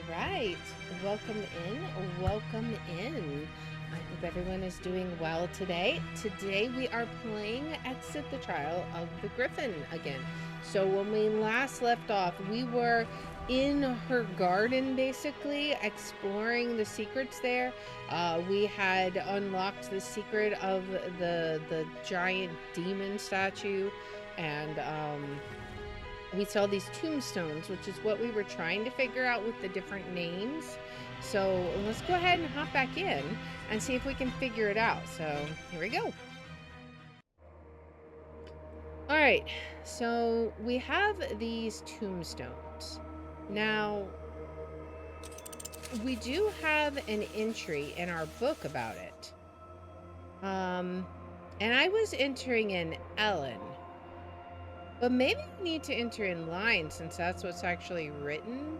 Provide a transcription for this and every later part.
right. Welcome in. Welcome in. I hope everyone is doing well today. Today we are playing Exit the Trial of the Griffin again. So when we last left off, we were in her garden basically, exploring the secrets there. We had unlocked the secret of the giant demon statue, and we saw these tombstones, which is what we were trying to figure out with the different names. So let's go ahead and hop back in and see if we can figure it out. So here we go. All right, so we have these tombstones. Now, we do have an entry in our book about it. And I was entering in Ellen. But maybe we need to enter in lines since that's what's actually written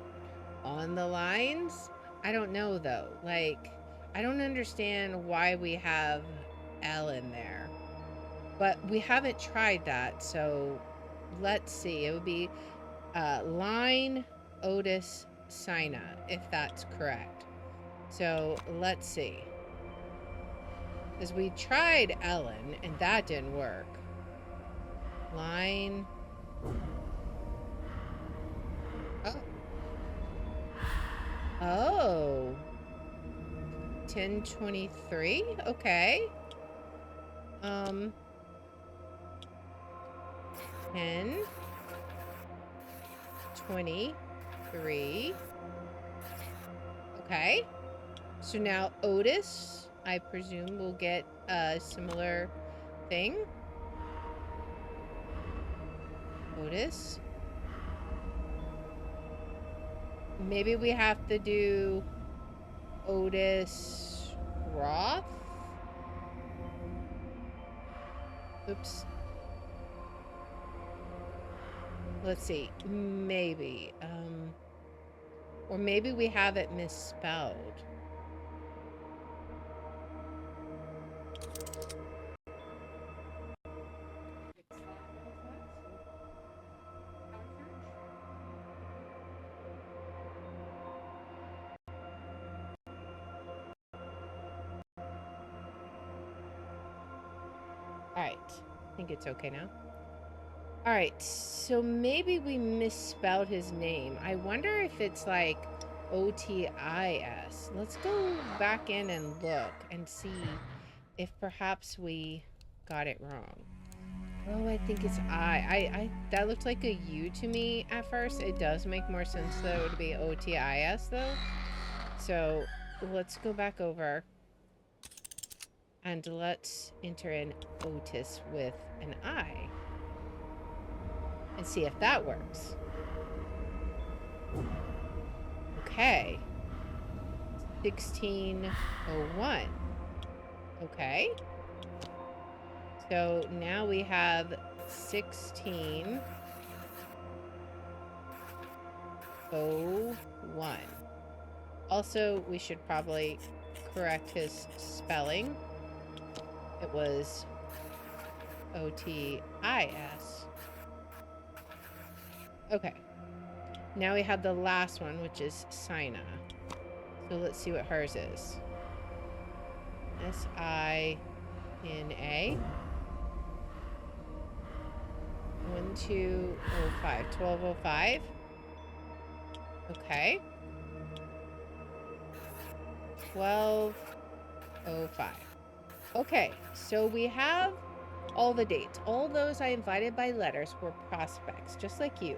on the lines. I don't know though. Like, I don't understand why we have L in there. But we haven't tried that, so let's see. It would be line Otis Sina, if that's correct. So let's see. Because we tried Ellen and that didn't work. Line. Oh. 1023? Okay. 10 23. Okay. So now Otis, I presume, will get a similar thing. Otis. Maybe we have to do Otis Roth. Oops. Let's see. Maybe. Or maybe we have it misspelled. Alright, I think it's okay now. Alright, so maybe we misspelled his name. I wonder if it's like Otis. Let's go back in and look and see if perhaps we got it wrong. Oh, I think it's I. That looked like a U to me at first. It does make more sense though to be Otis though. So let's go back over. And let's enter in Otis with an I. And see if that works. Okay. 1601. Okay. So now we have 1601. Also, we should probably correct his spelling. It was Otis. Okay. Now we have the last one, which is Sina. So let's see what hers is. Sina. 1205. 1205. Okay. 1205. Okay, so we have all the dates. All those I invited by letters were prospects, just like you.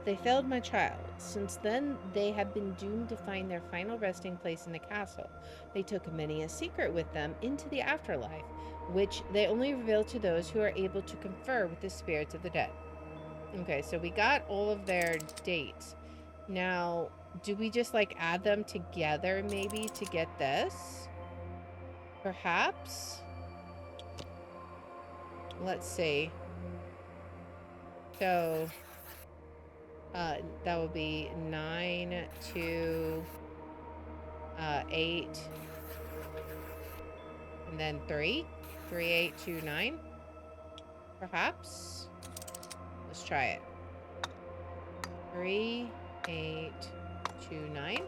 They failed my trial. Since then, they have been doomed to find their final resting place in the castle. They took many a secret with them into the afterlife, which they only reveal to those who are able to confer with the spirits of the dead. Okay, so we got all of their dates. Now, do we just like add them together maybe to get this? Perhaps? Let's see. So, that would be 9 to 8, and then 3. 3, 8, 2, 9. Perhaps. Let's try it. 3, 8, 2, 9.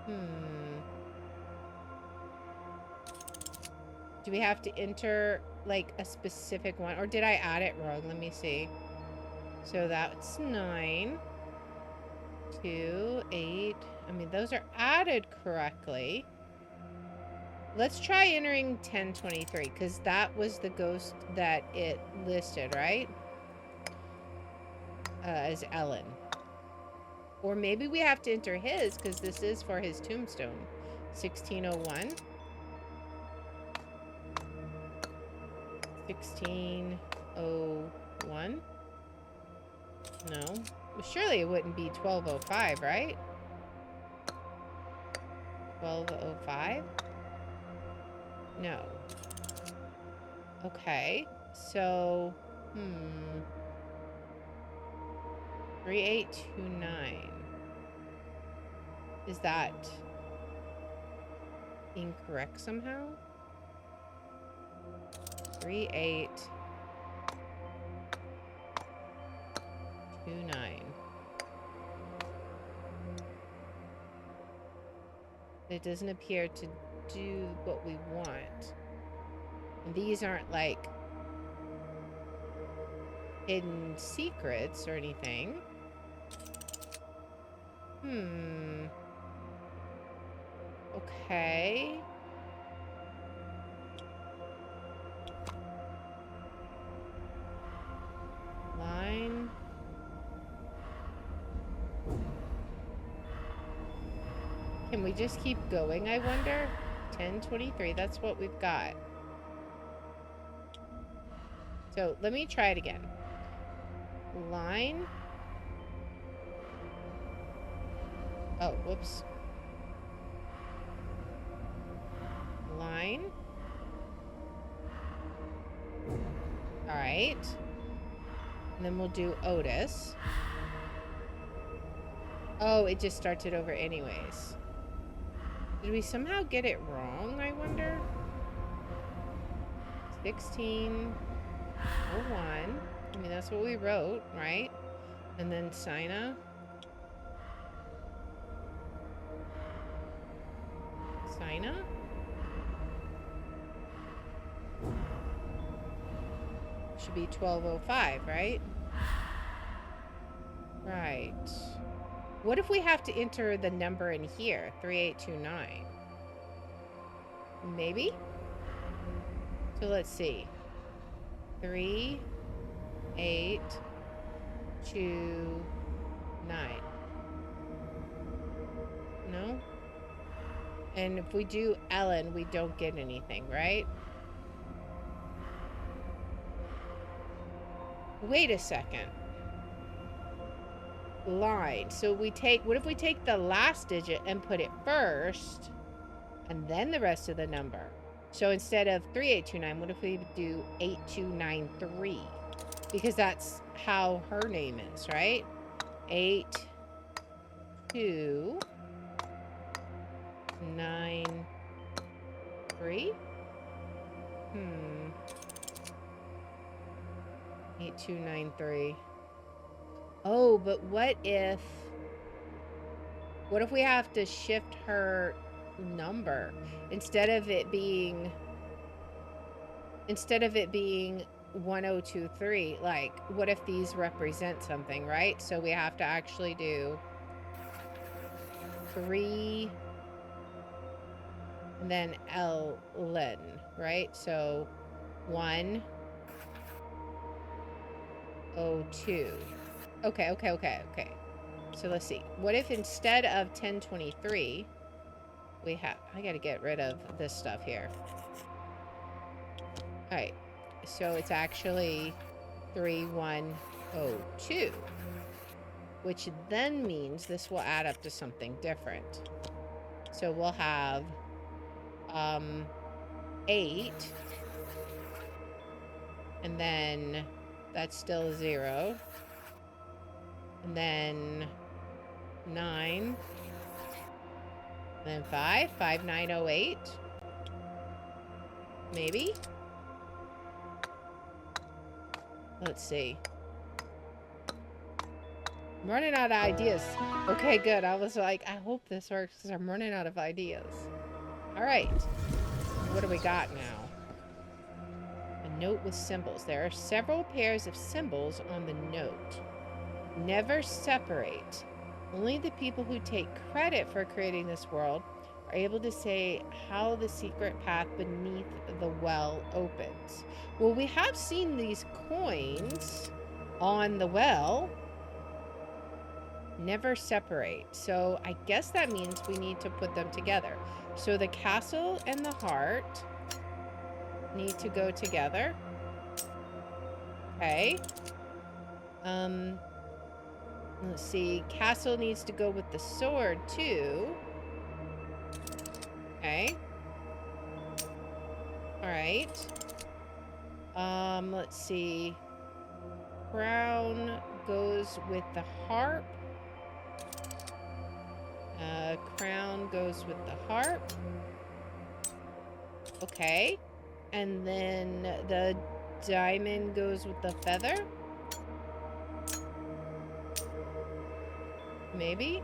Hmm. Do we have to enter, like, a specific one? Or did I add it wrong? Let me see. So that's 9. 2, 8. I mean, those are added correctly. Let's try entering 1023, because that was the ghost that it listed, right? As Ellen. Or maybe we have to enter his, because this is for his tombstone. 1601. 1601. No. Well, surely it wouldn't be 1205, right? 1205? No. Okay. So, 3829. Is that incorrect somehow? 3829. It doesn't appear to do what we want. And these aren't like hidden secrets or anything. Okay. Line. Can we just keep going, I wonder? 1023, that's what we've got. So let me try it again. Line. Oh, whoops. Line. All right. And then we'll do Otis. Oh, it just starts it over anyways. Did we somehow get it wrong, I wonder? 1601. I mean, that's what we wrote, right? And then Sina. Sina? Should be 1205, right? Right. What if we have to enter the number in here? 3829. Maybe? So let's see. 3829. No? And if we do Ellen, we don't get anything, right? Wait a second. Line. So we take, what if we take the last digit and put it first and then the rest of the number? So instead of 3829, what if we do 8293? Because that's how her name is, right? 8293. 8293. Oh, but what if we have to shift her number instead of it being 1023? Like, what if these represent something, right? So we have to actually do 3 and then Ellen, right? So 102. Okay. So let's see. What if instead of 1023, we have... I gotta get rid of this stuff here. Alright. So it's actually 3102. Which then means this will add up to something different. So we'll have 8. And then that's still 0. And then 9. And then 5. 5908. Maybe? Let's see. I'm running out of ideas. Okay, good. I was like, I hope this works because I'm running out of ideas. All right. What do we got now? A note with symbols. There are several pairs of symbols on the note. Never separate. Only the people who take credit for creating this world are able to say how the secret path beneath the well opens. Well, we have seen these coins on the well. Never separate. So I guess that means we need to put them together. So the castle and the heart need to go together. Okay. Let's see. Castle needs to go with the sword too. Okay. All right. Let's see. Crown goes with the harp. Crown goes with the harp. Okay. And then the diamond goes with the feather. Maybe?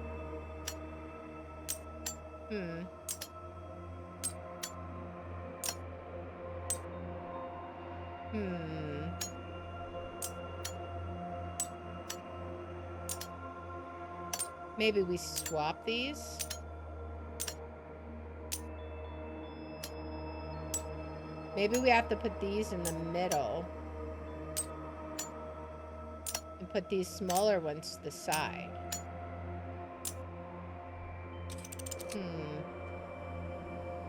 Maybe we swap these. Maybe we have to put these in the middle. And put these smaller ones to the side.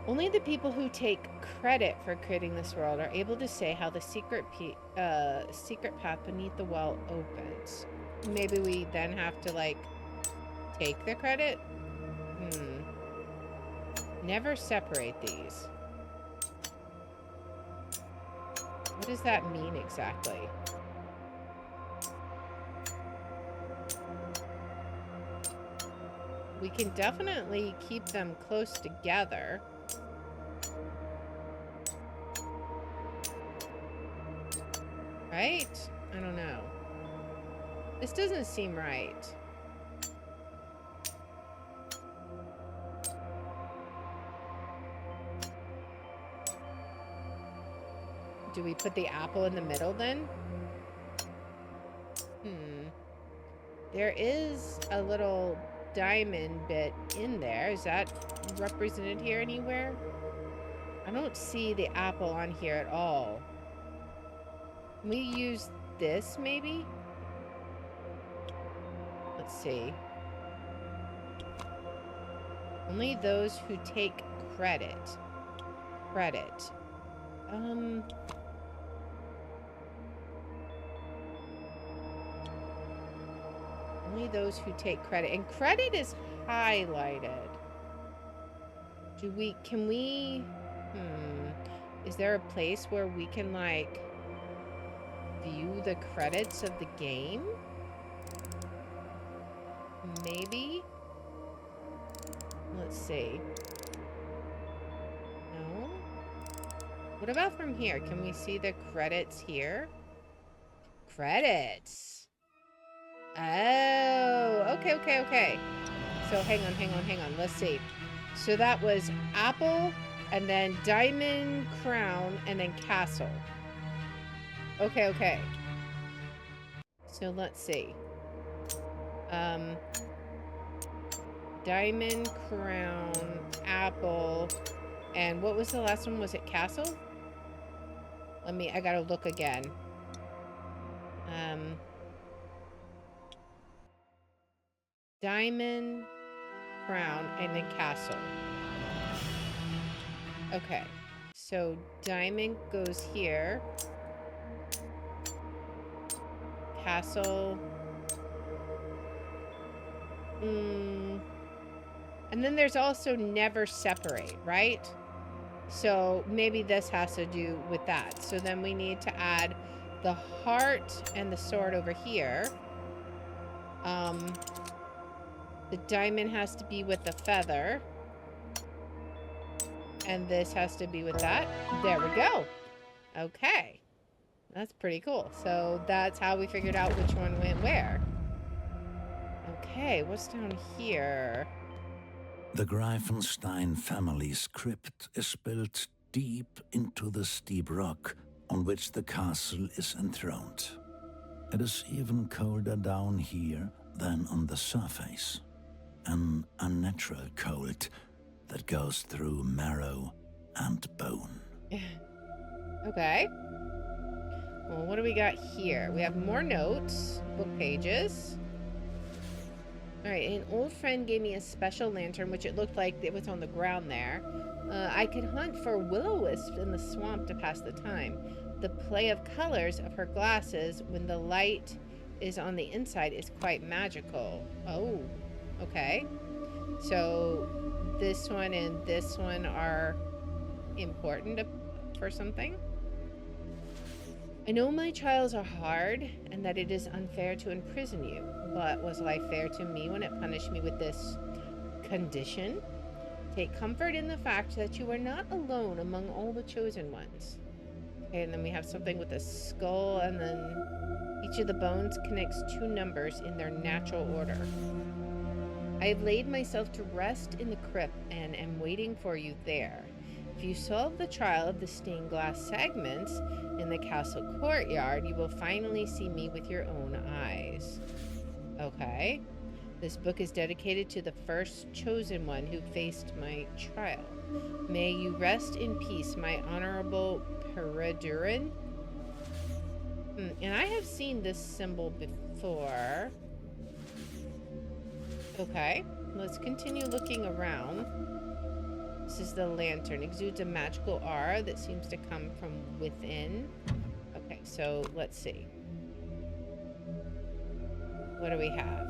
Only the people who take credit for creating this world are able to say how the secret path beneath the well opens. Maybe we then have to, like, take the credit? Never separate these. What does that mean exactly? We can definitely keep them close together. Right? I don't know. This doesn't seem right. Do we put the apple in the middle then? There is a little diamond bit in there. Is that represented here anywhere? I don't see the apple on here at all. Can we use this maybe? Let's see. Only those who take credit. Only those who take credit. And credit is highlighted. Can we... Is there a place where we can, like, view the credits of the game? Maybe? Let's see. No? What about from here? Can we see the credits here? Credits. Oh, okay. So hang on. Let's see. So that was apple, and then diamond, crown, and then castle. Okay. So let's see. Diamond, crown, apple, and what was the last one? Was it castle? I gotta look again. Diamond, crown, and then castle. Okay. So diamond goes here. Castle. And then there's also never separate, right? So maybe this has to do with that. So then we need to add the heart and the sword over here. The diamond has to be with the feather. And this has to be with that. There we go. Okay. That's pretty cool. So that's how we figured out which one went where. Okay, what's down here? The Greifenstein family's crypt is built deep into the steep rock on which the castle is enthroned. It is even colder down here than on the surface. An unnatural cold that goes through marrow and bone. Okay. Well, what do we got here? We have more notes, book pages. All right, an old friend gave me a special lantern, which it looked like it was on the ground there. I could hunt for will-o-wisps in the swamp to pass the time. The play of colors of her glasses when the light is on the inside is quite magical. Oh, okay. So this one and this one are important for something. I know my trials are hard and that it is unfair to imprison you, but was life fair to me when it punished me with this condition? Take comfort in the fact that you are not alone among all the chosen ones. Okay, and then we have something with a skull, and then each of the bones connects 2 numbers in their natural order. I have laid myself to rest in the crypt and am waiting for you there. If you solve the trial of the stained glass segments in the castle courtyard, you will finally see me with your own eyes. Okay. This book is dedicated to the first chosen one who faced my trial. May you rest in peace, my honorable Peredurin. And I have seen this symbol before. Okay, let's continue looking around. This is the lantern. Exudes a magical aura that seems to come from within. Okay, so let's see. What do we have?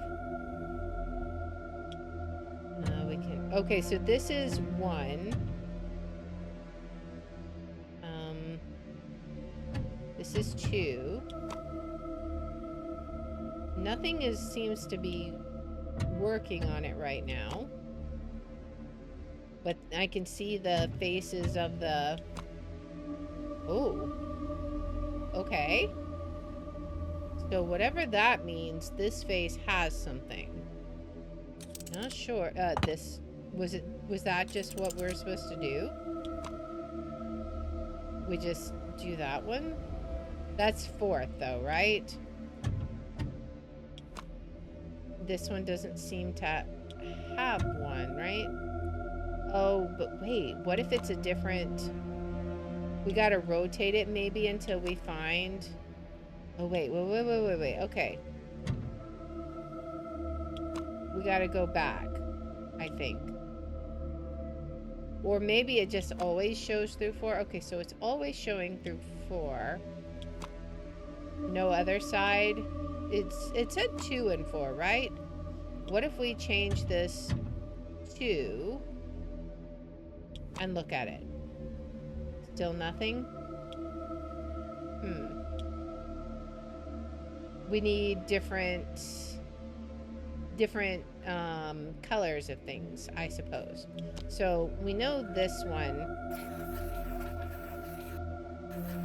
We can... Okay, so this is 1. This is 2. Nothing seems to be working on it right now. But I can see the faces of the... Oh. Okay. So whatever that means, this face has something. Not sure. Was that just what we're supposed to do? We just do that one? That's 4th though, right? This one doesn't seem to have one, right? Oh, but wait, what if it's a different... We gotta rotate it maybe until we find... Oh, wait, okay. We gotta go back, I think. Or maybe it just always shows through 4. Okay, so it's always showing through 4. No other side. It said 2 and 4, right? What if we change this 2 and look at it? Still nothing? We need different colors of things, I suppose. So we know this one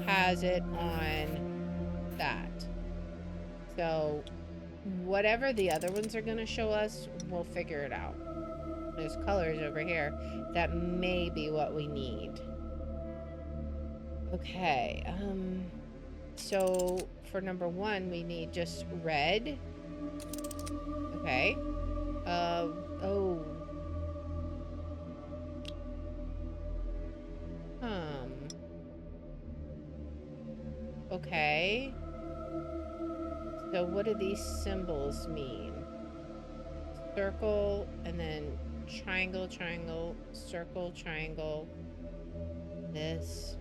has it on that. So whatever the other ones are going to show us, we'll figure it out. There's colors over here. That may be what we need. Okay. So for number 1, we need just red. Okay. Oh. Okay. So what do these symbols mean? Circle, and then triangle, triangle, circle, triangle. This.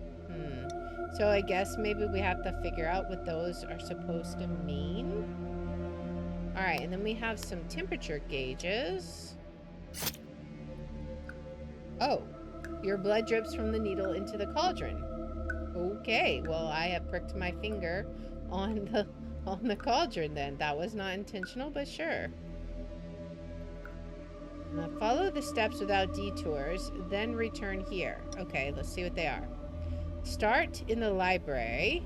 So I guess maybe we have to figure out what those are supposed to mean. Alright, and then we have some temperature gauges. Oh, your blood drips from the needle into the cauldron. Okay, well, I have pricked my finger on the cauldron then. That was not intentional, but sure. Now follow the steps without detours, then return here. Okay, let's see what they are. Start in the library.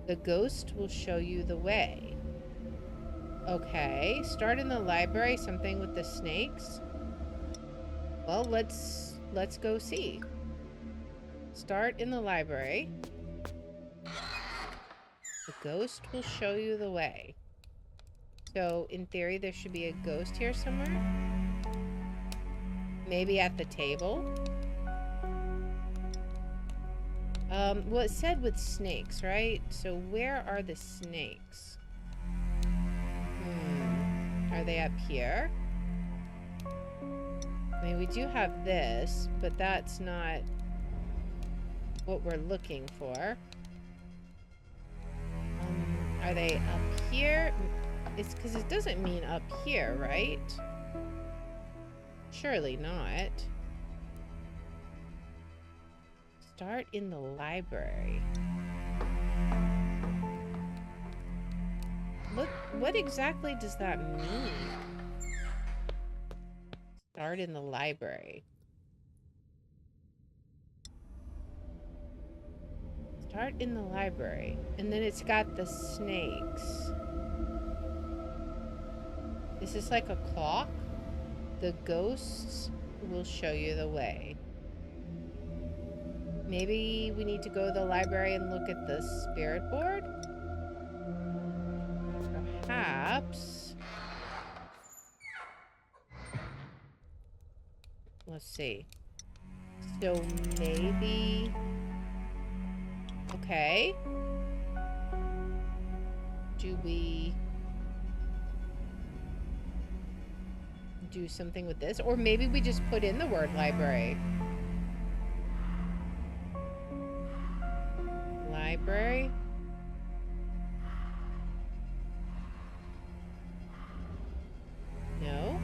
The ghost will show you the way. Okay, start in the library, something with the snakes. Well, let's go see. Start in the library. The ghost will show you the way. So, in theory, there should be a ghost here somewhere. Maybe at the table. Well, it said with snakes, right? So, where are the snakes? Are they up here? I mean, we do have this, but that's not what we're looking for. Are they up here? It's because it doesn't mean up here, right? Surely not. Start in the library. Look, what exactly does that mean? Start in the library. Start in the library. And then it's got the snakes. Is this like a clock? The ghosts will show you the way. Maybe we need to go to the library and look at the spirit board? Perhaps. Let's see. So maybe... Okay. Do we do something with this? Or maybe we just put in the word library. Library. No.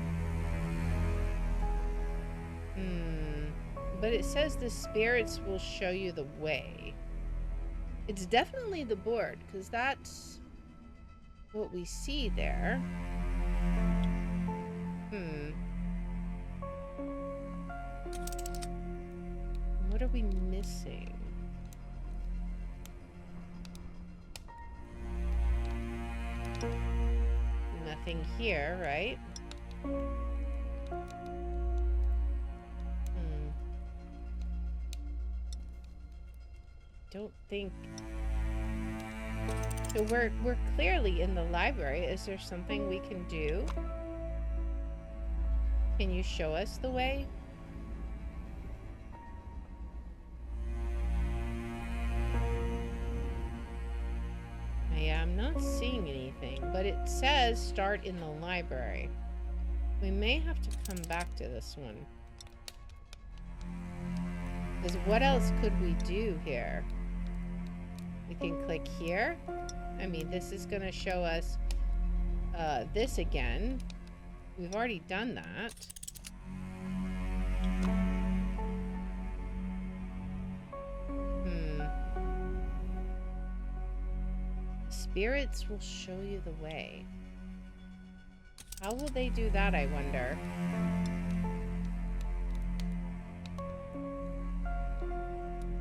But it says the spirits will show you the way. It's definitely the board, because that's what we see there. What are we missing? Nothing here, right? Don't think... So we're clearly in the library. Is there something we can do? Can you show us the way? Yeah, I'm not seeing anything, but it says start in the library. We may have to come back to this one. Because what else could we do here? We can click here. I mean, this is going to show us this again. We've already done that. Spirits will show you the way. How will they do that, I wonder?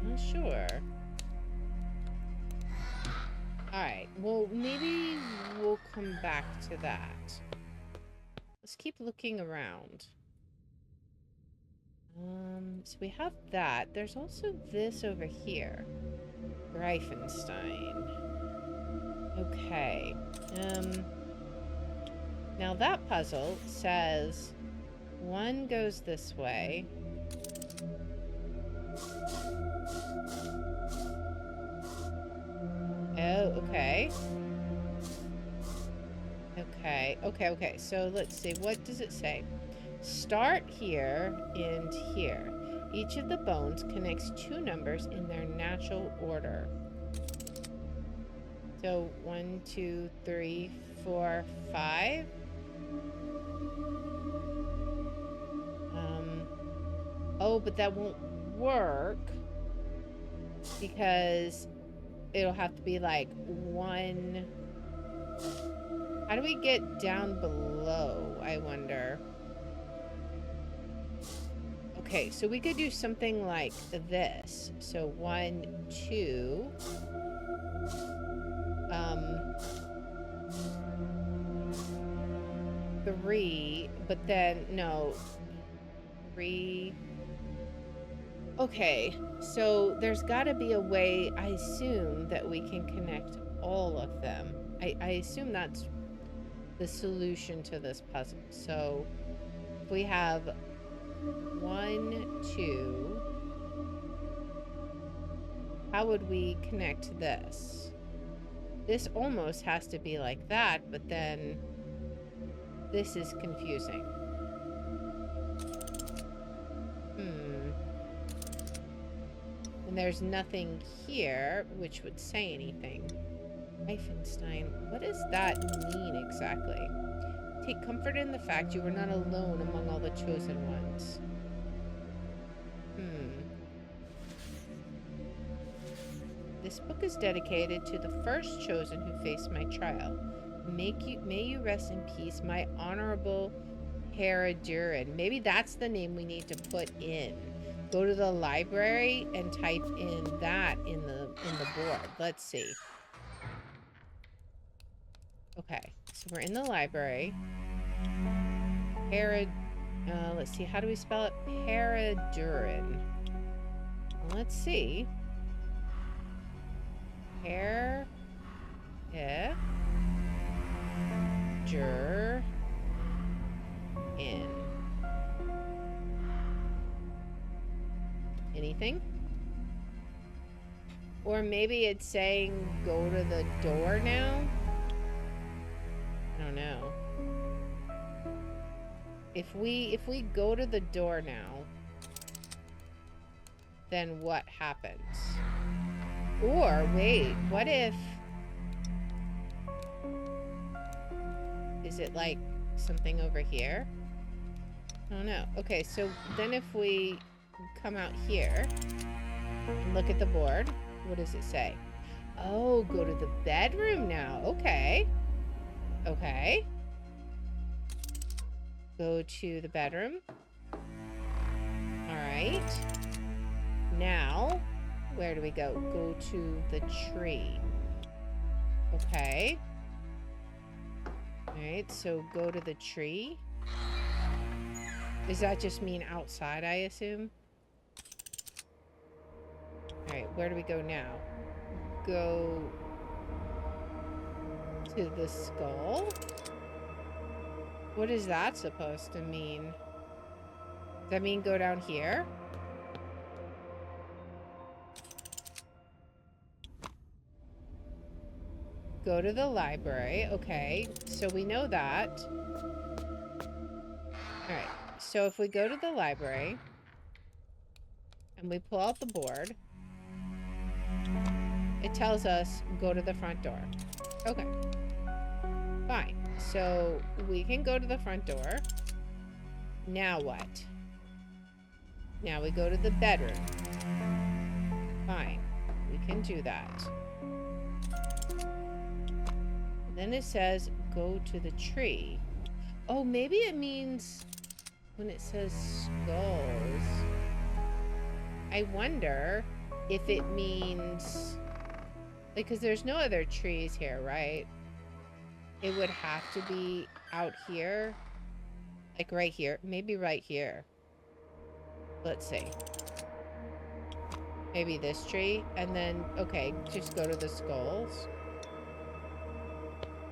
Not sure. Alright, well, maybe we'll come back to that. Let's keep looking around. So we have that. There's also this over here. Griffin. Okay. Now that puzzle says one goes this way. Oh, okay. Okay. So let's see. What does it say? Start here and here. Each of the bones connects two numbers in their natural order. So 1, 2, 3, 4, 5. Oh, but that won't work because it'll have to be like 1. How do we get down below, I wonder? Okay, so we could do something like this. So 1, 2. 3, but then, no. 3. Okay, so there's got to be a way, I assume, that we can connect all of them. I assume that's the solution to this puzzle. So if we have 1, 2, how would we connect this? This almost has to be like that, but then this is confusing. And there's nothing here which would say anything. Reifenstein, what does that mean exactly? Take comfort in the fact you were not alone among all the chosen ones. This book is dedicated to the first chosen who faced my trial. May you rest in peace, my honorable Paradurin. Maybe that's the name we need to put in. Go to the library and type in that in the board. Let's see. Okay, so we're in the library. Let's see, how do we spell it? Paradurin. Well, let's see. In. Anything? Or maybe it's saying go to the door now? I don't know. If we go to the door now, then what happens? Or wait, what if... Is it like something over here? I don't know. Okay, so then if we come out here and look at the board, what does it say? Oh, go to the bedroom now. Okay. Okay. Go to the bedroom. All right. Now, where do we go? Go to the tree. Okay. All right, so go to the tree. Does that just mean outside, I assume? All right, where do we go now? Go to the skull? What is that supposed to mean? Does that mean go down here? Go to the library. Okay, so we know that. Alright, so if we go to the library and we pull out the board, it tells us go to the front door. Okay. Fine. So we can go to the front door. Now what? Now we go to the bedroom. Fine. We can do that. Then it says, go to the tree. Oh, maybe it means when it says skulls. I wonder if it means... Because there's no other trees here, right? It would have to be out here. Like right here. Maybe right here. Let's see. Maybe this tree. And then, okay, just go to the skulls.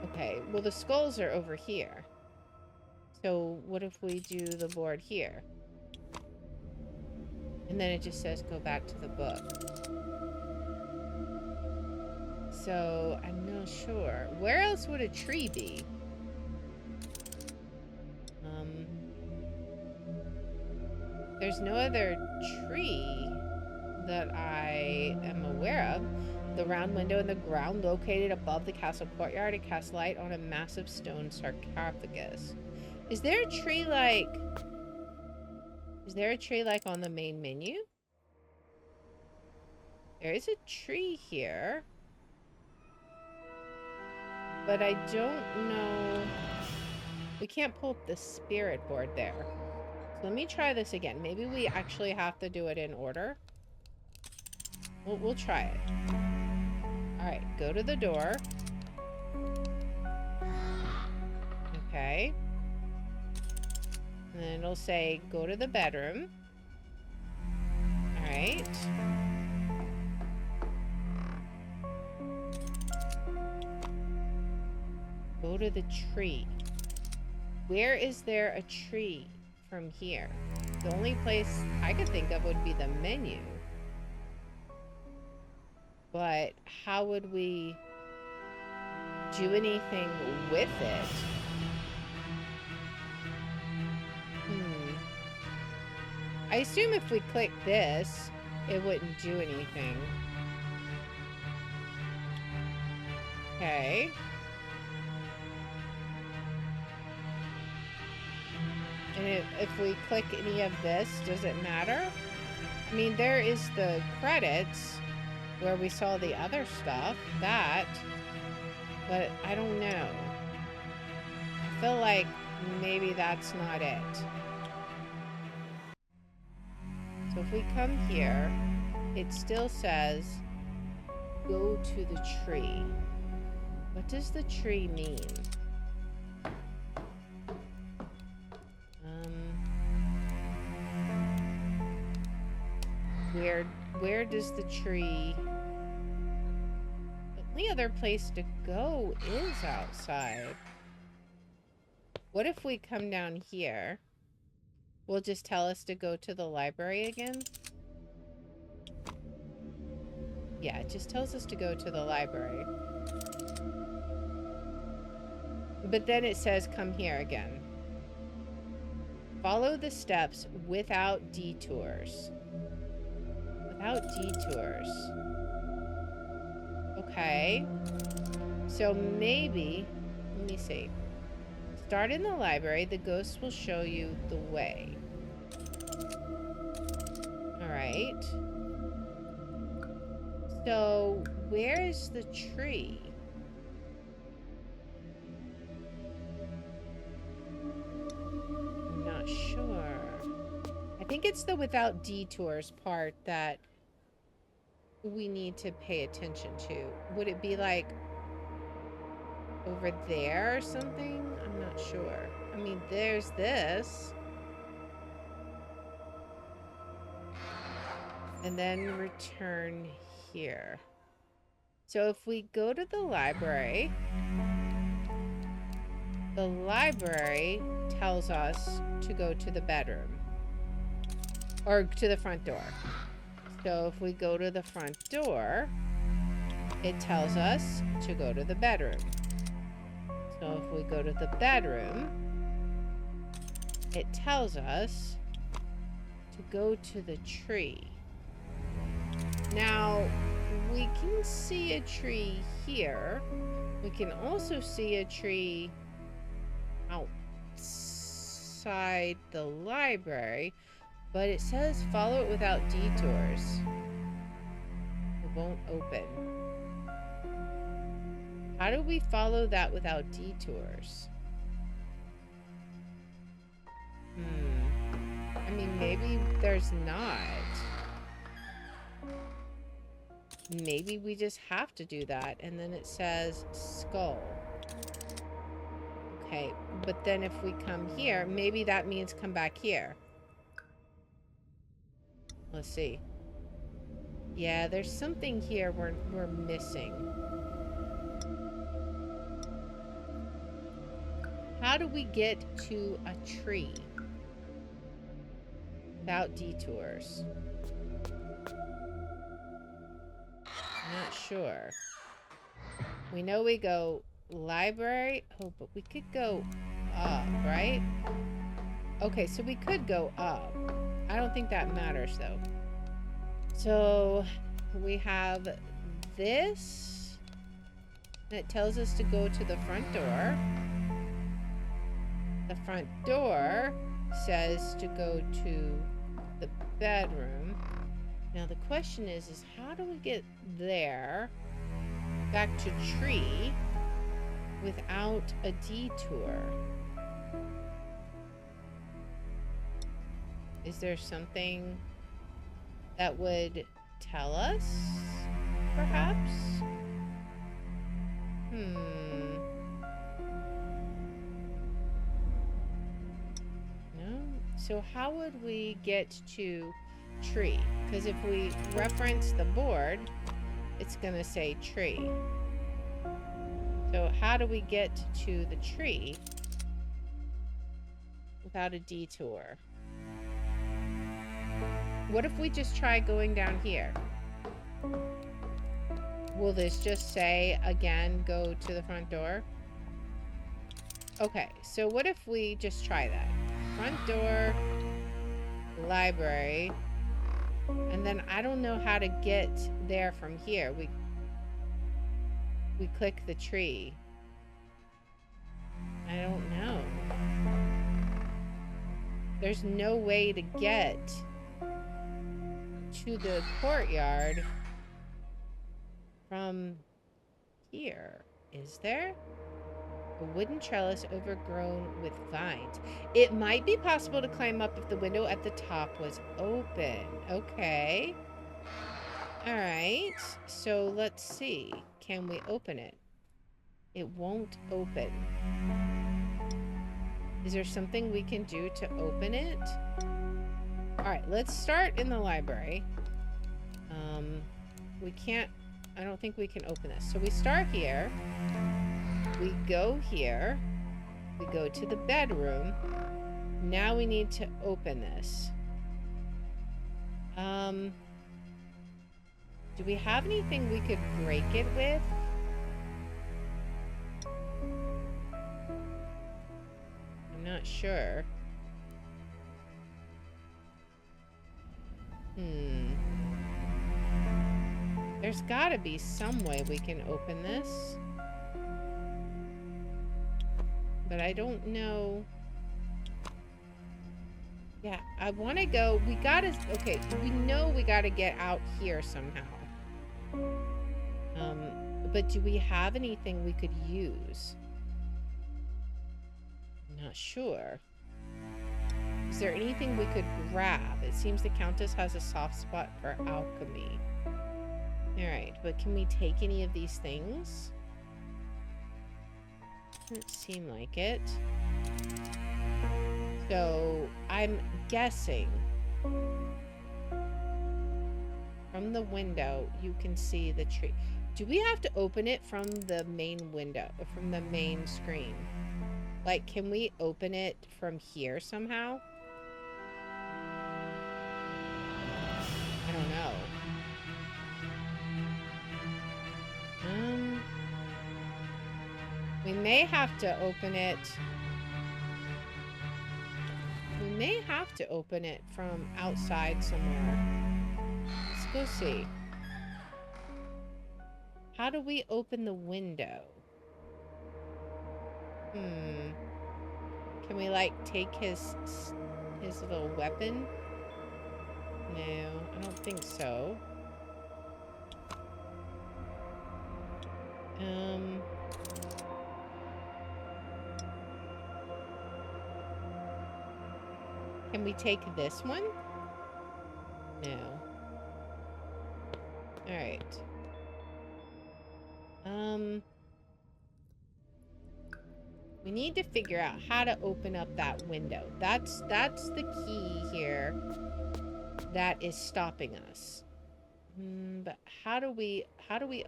Okay, well the skulls are over here. So what if we do the board here? And then it just says go back to the book. So I'm not sure. Where else would a tree be? There's no other tree that I am aware of. The round window in the ground located above the castle courtyard, it casts light on a massive stone sarcophagus. Is there a tree like on the main menu? There is a tree here. But I don't know. We can't pull up the spirit board there. So let me try this again. Maybe we actually have to do it in order. We'll try it. Alright, go to the door. Okay. And then it'll say, go to the bedroom. All right. Go to the tree. Where is there a tree from here? The only place I could think of would be the menu. But how would we do anything with it? I assume if we click this, it wouldn't do anything. Okay. And if we click any of this, does it matter? I mean, there is the credits where we saw the other stuff, but I don't know. I feel like maybe that's not it. So if we come here, it still says, go to the tree. What does the tree mean? Where does the tree... The only other place to go is outside. What if we come down here? Will it just tell us to go to the library again? Yeah, it just tells us to go to the library. But then it says come here again. Follow the steps without detours. Without detours. Okay. So maybe, let me see. Start in the library. The ghost will show you the way. All right. So where is the tree? I'm not sure. I think it's the without detours part that we need to pay attention to. Would it be like over there or something? I'm not sure. I mean, there's this. And then return here. So if we go to the library tells us to go to the bedroom. Or to the front door. So if we go to the front door, it tells us to go to the bedroom. So if we go to the bedroom, it tells us to go to the tree. Now, we can see a tree here. We can also see a tree outside the library. But it says follow it without detours. It won't open. How do we follow that without detours? I mean, maybe there's not. Maybe we just have to do that. And then it says skull. Okay, but then if we come here, maybe that means come back here. Let's see. Yeah, there's something here we're missing. How do we get to a tree without detours? I'm not sure. We know we go library. Oh, but we could go up, right? Okay, so we could go up. I don't think that matters, though. So, we have this. And it tells us to go to the front door. The front door says to go to the bedroom. Now, the question is how do we get there, back to tree, without a detour? Is there something that would tell us, perhaps? No? So how would we get to tree? Because if we reference the board, it's going to say tree. So how do we get to the tree without a detour? What if we just try going down here? Will this just say, again, go to the front door? Okay, so what if we just try that? Front door, library, and then I don't know how to get there from here. We click the tree. I don't know. There's no way to get to the courtyard from here, is there? A wooden trellis overgrown with vines. It might be possible to climb up if the window at the top was open. Okay. All right. So let's see. Can we open it? It won't open. Is there something we can do to open it? All right, let's start in the library. We can't, I don't think we can open this. So we start here. We go here. We go to the bedroom. Now we need to open this. Do we have anything we could break it with? I'm not sure. There's gotta be some way we can open this. But I don't know. Yeah, I want to go. We gotta, okay, we know we gotta get out here somehow. But do we have anything we could use? I'm not sure. Is there anything we could grab? It seems the Countess has a soft spot for alchemy. Alright, but can we take any of these things? Doesn't seem like it. So, I'm guessing from the window you can see the tree. Do we have to open it from the main window, or from the main screen? Like, can we open it from here somehow? I don't know. We may have to open it. We may have to open it from outside somewhere. Let's go see. How do we open the window? Can we, like, take his little weapon? No, I don't think so. Can we take this one? No. Alright. We need to figure out how to open up that window. That's the key here that is stopping us. But how do we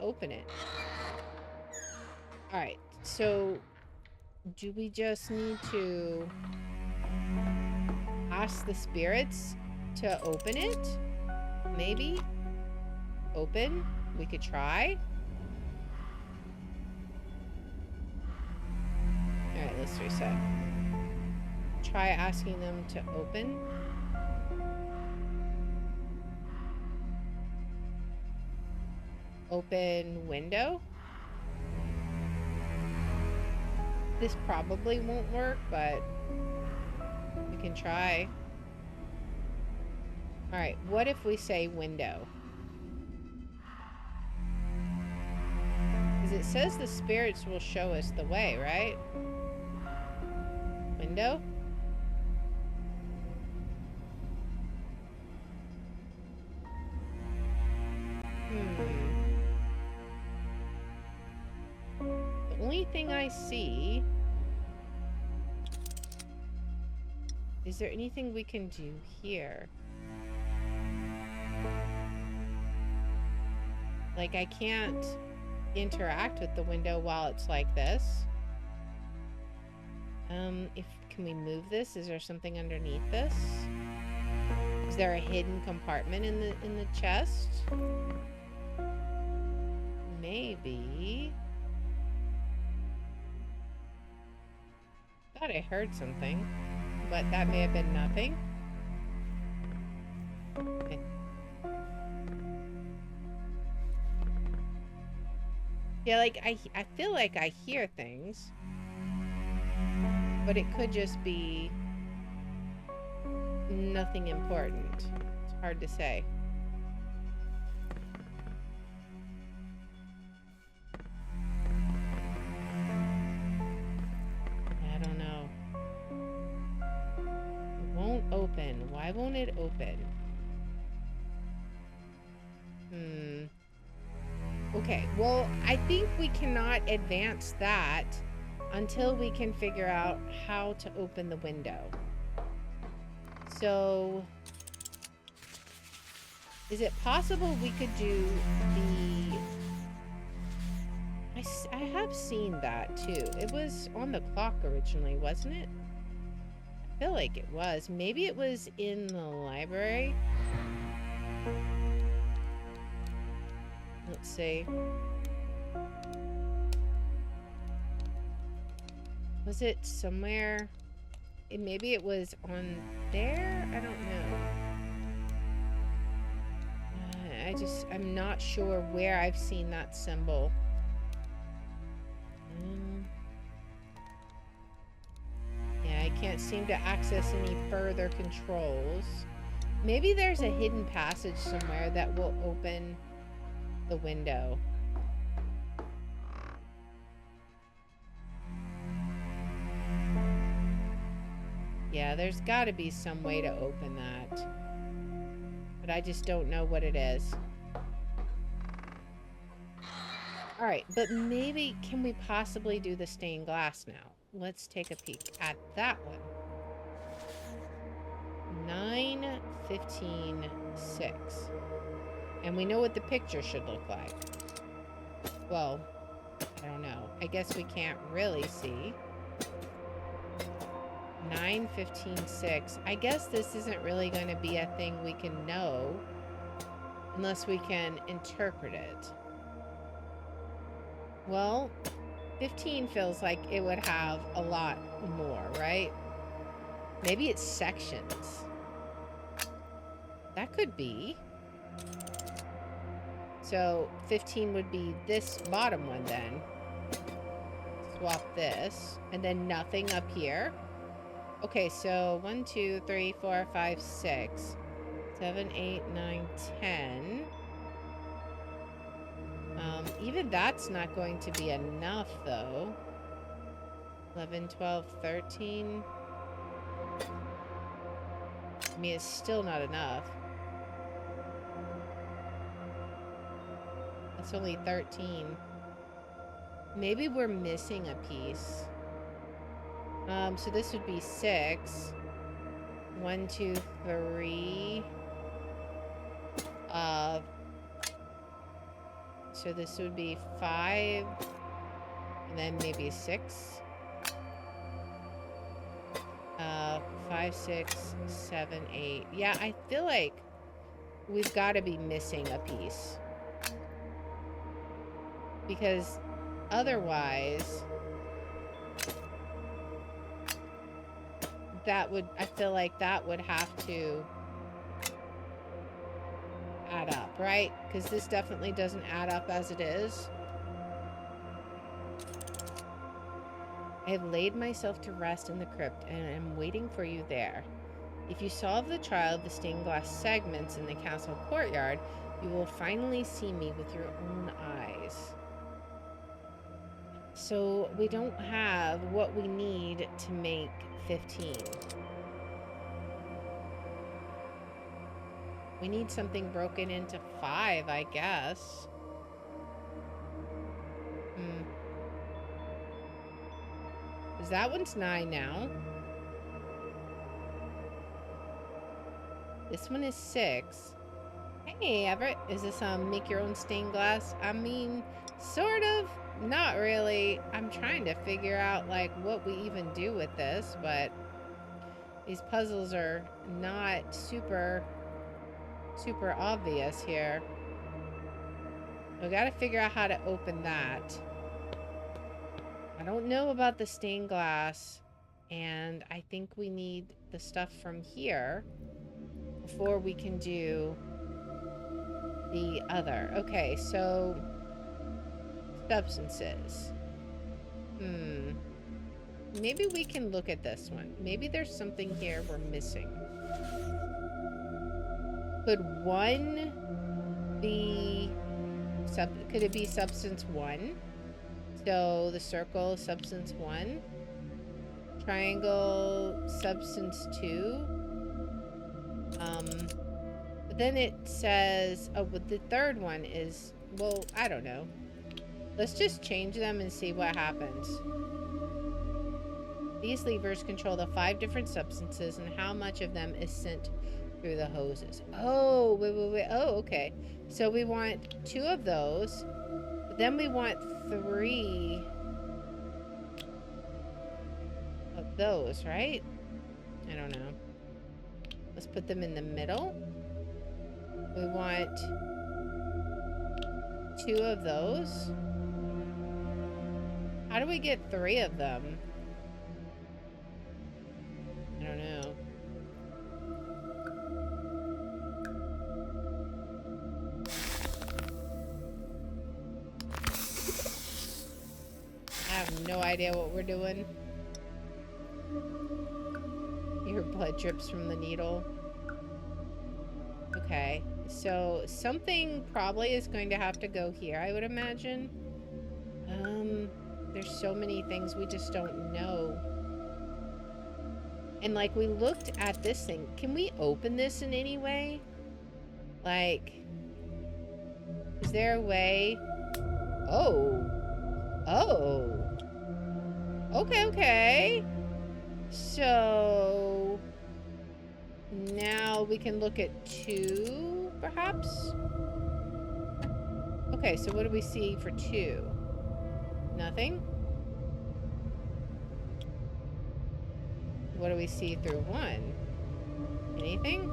open it? Alright, so do we just need to ask the spirits to open it? Maybe? Open? We could try? Alright, let's reset. Try asking them to open. Open window. This probably won't work, but we can try. Alright, what if we say window? Because it says the spirits will show us the way, right? Window? The only thing I see Is there anything we can do here? Like, I can't interact with the window while it's like this. Can we move this? Is there something underneath this? Is there a hidden compartment in the chest? Maybe. Thought I heard something, but that may have been nothing. Okay. Yeah, like I feel like I hear things, but it could just be nothing important. It's hard to say. I don't know. It won't open. Why won't it open? Okay, well, I think we cannot advance that until we can figure out how to open the window. So, is it possible we could do the... I have seen that too. It was on the clock originally, wasn't it? I feel like it was. Maybe it was in the library. Let's see. Was it somewhere? Maybe it was on there? I don't know. I'm not sure where I've seen that symbol. Yeah, I can't seem to access any further controls. Maybe there's a hidden passage somewhere that will open the window. Yeah, there's got to be some way to open that. But I just don't know what it is. Alright, but maybe can we possibly do the stained glass now? Let's take a peek at that one. 9:15:06. And we know what the picture should look like. Well, I don't know. I guess we can't really see. 9:15:06. I guess this isn't really going to be a thing we can know unless we can interpret it. Well, 15 feels like it would have a lot more, right? Maybe it's sections. That could be. So 15 would be this bottom one then. Swap this. And then nothing up here. Okay, so 1, 2, 3, 4, 5, 6, 7, 8, 9, 10. Even that's not going to be enough, though. 11, 12, 13. I mean, it's still not enough. That's only 13. Maybe we're missing a piece. So this would be 6. 1, 2, 3. So this would be 5. And then maybe 6. 5, 6, 7, 8. Yeah, I feel like we've got to be missing a piece. Because otherwise, I feel like that would have to add up, right? Because this definitely doesn't add up as it is. I have laid myself to rest in the crypt and am waiting for you there. If you solve the trial of the stained glass segments in the castle courtyard, you will finally see me with your own eyes. So we don't have what we need to make 15. We need something broken into 5, I guess. Because that one's 9 now. This one is 6. Hey, Everett. Is this make your own stained glass? I mean, sort of. Not really. I'm trying to figure out, like, what we even do with this, but these puzzles are not super obvious here. We gotta figure out how to open that. I don't know about the stained glass, and I think we need the stuff from here before we can do the other. Okay, so substances. Maybe we can look at this one. Maybe there's something here we're missing. Could one be could it be substance 1? So the circle is substance 1. Triangle substance 2. But then it says, oh, but the third one is, well, I don't know. Let's just change them and see what happens. These levers control the 5 different substances and how much of them is sent through the hoses. Oh, wait. Oh, okay. So we want 2 of those. But then we want 3 of those, right? I don't know. Let's put them in the middle. We want 2 of those. How do we get 3 of them? I don't know. I have no idea what we're doing. Your blood drips from the needle. Okay, so something probably is going to have to go here, I would imagine. There's so many things we just don't know. And like, we looked at this thing. Can we open this in any way? Like, is there a way? Oh. Okay. So now we can look at 2, perhaps? Okay, so what do we see for 2? Nothing? What do we see through 1? Anything?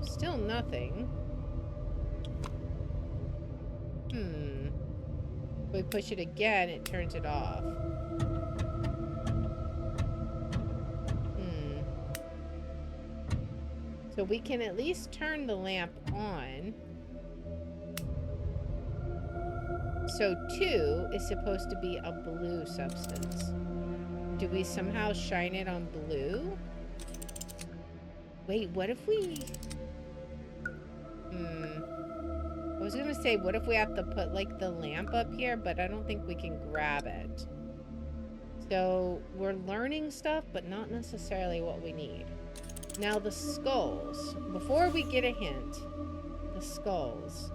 Still nothing. If we push it again, it turns it off. So we can at least turn the lamp on. So 2 is supposed to be a blue substance. Do we somehow shine it on blue? Wait, what if we... I was gonna say, what if we have to put, like, the lamp up here, but I don't think we can grab it. So, we're learning stuff, but not necessarily what we need. Now, the skulls. Before we get a hint, the skulls.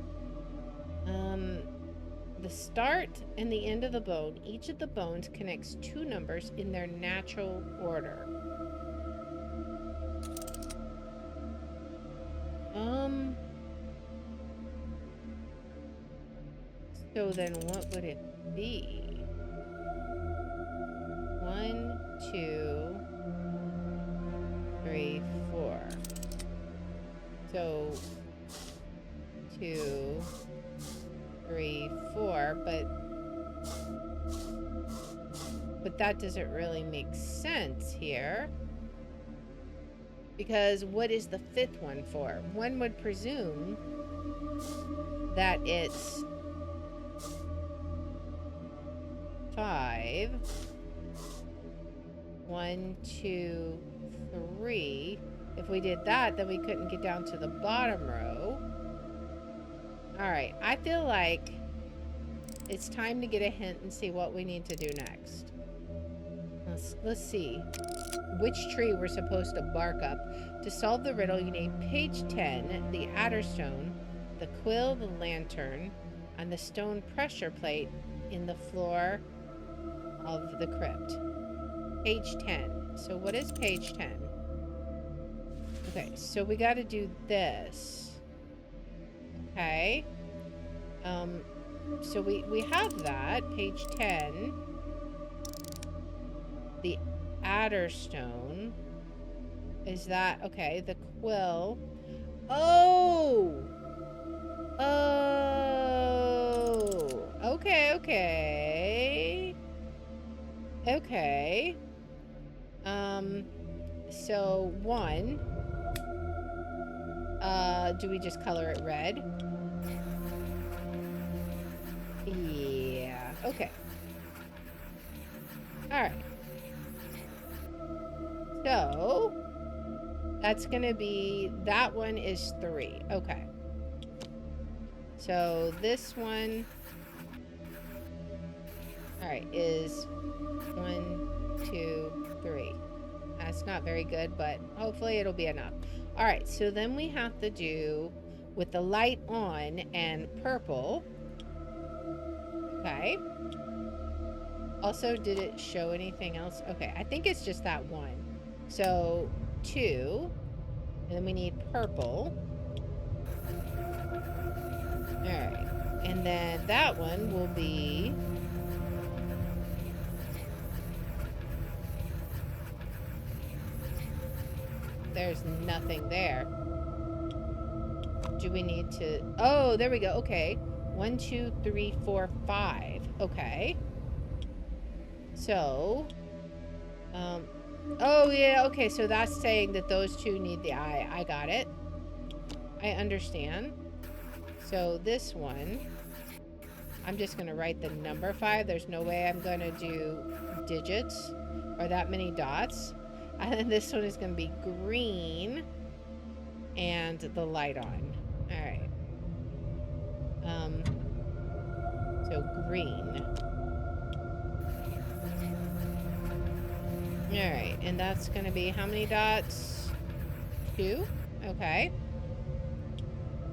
The start and the end of the bone, each of the bones connects 2 numbers in their natural order. So then what would it be? 1, 2, 3, 4. So 2, 3, 4, but that doesn't really make sense here. Because what is the 5th one for? One would presume that it's 5. 1, 2, 3. If we did that, then we couldn't get down to the bottom row. Alright, I feel like it's time to get a hint and see what we need to do next. Let's see which tree we're supposed to bark up. To solve the riddle, you need page 10, the adder stone, the quill, the lantern, and the stone pressure plate in the floor of the crypt. Page 10. So what is page 10? Okay, so we got to do this. Okay. So we have that, page 10. The adder stone. Is that, okay, the quill. Oh! Oh! Okay, okay. Okay. So 1. Do we just color it red? Yeah, okay. Alright. So, that's gonna be, that one is 3. Okay. So, this one, alright, is 1, 2, 3. That's not very good, but hopefully it'll be enough. Alright, so then we have to do with the light on and purple. Okay. Also, did it show anything else? Okay, I think it's just that one. So, 2. And then we need purple. Alright. And then that one will be... There's nothing there. Do we need to... Oh, there we go. Okay. 1, 2, 3, 4, 5. Okay. So... oh, yeah. Okay, so that's saying that those two need the eye. I got it. I understand. So this one... I'm just going to write the number 5. There's no way I'm going to do digits or that many dots. And then this one is going to be green and the light on. All right. So green. All right. And that's going to be how many dots? 2. Okay.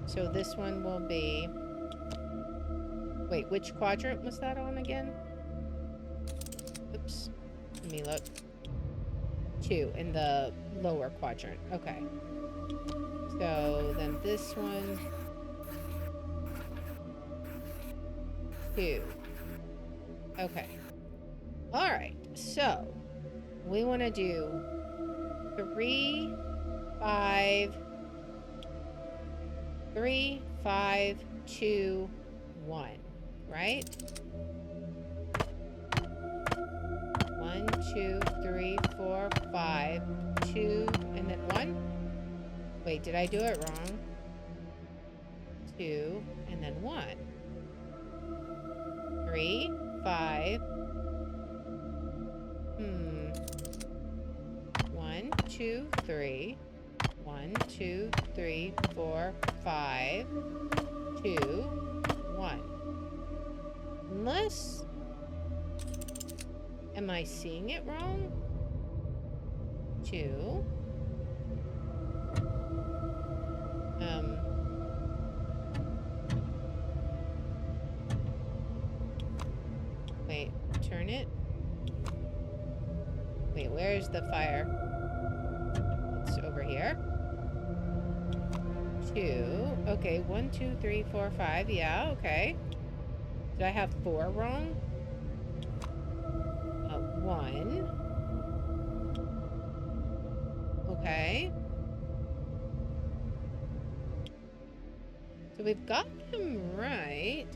So this one will be... Wait, which quadrant was that on again? Oops. Let me look. 2 in the lower quadrant. Okay. So then this one. 2. Okay. Alright. So we want to do 3, 5, 3, 5, 2, 1. Right? 1, 2, 3, 4, 5, 2, and then 1. Wait, did I do it wrong? 2, and then 1. 3, 5. 1, 2, 3. 1, 2, 3, 4, 5, 2, 1. Unless... Am I seeing it wrong? 2. Wait, turn it. Wait, where's the fire? It's over here. 2. Okay, 1, 2, 3, 4, 5. Yeah, okay. Did I have 4 wrong? 1. Okay. So we've got them right.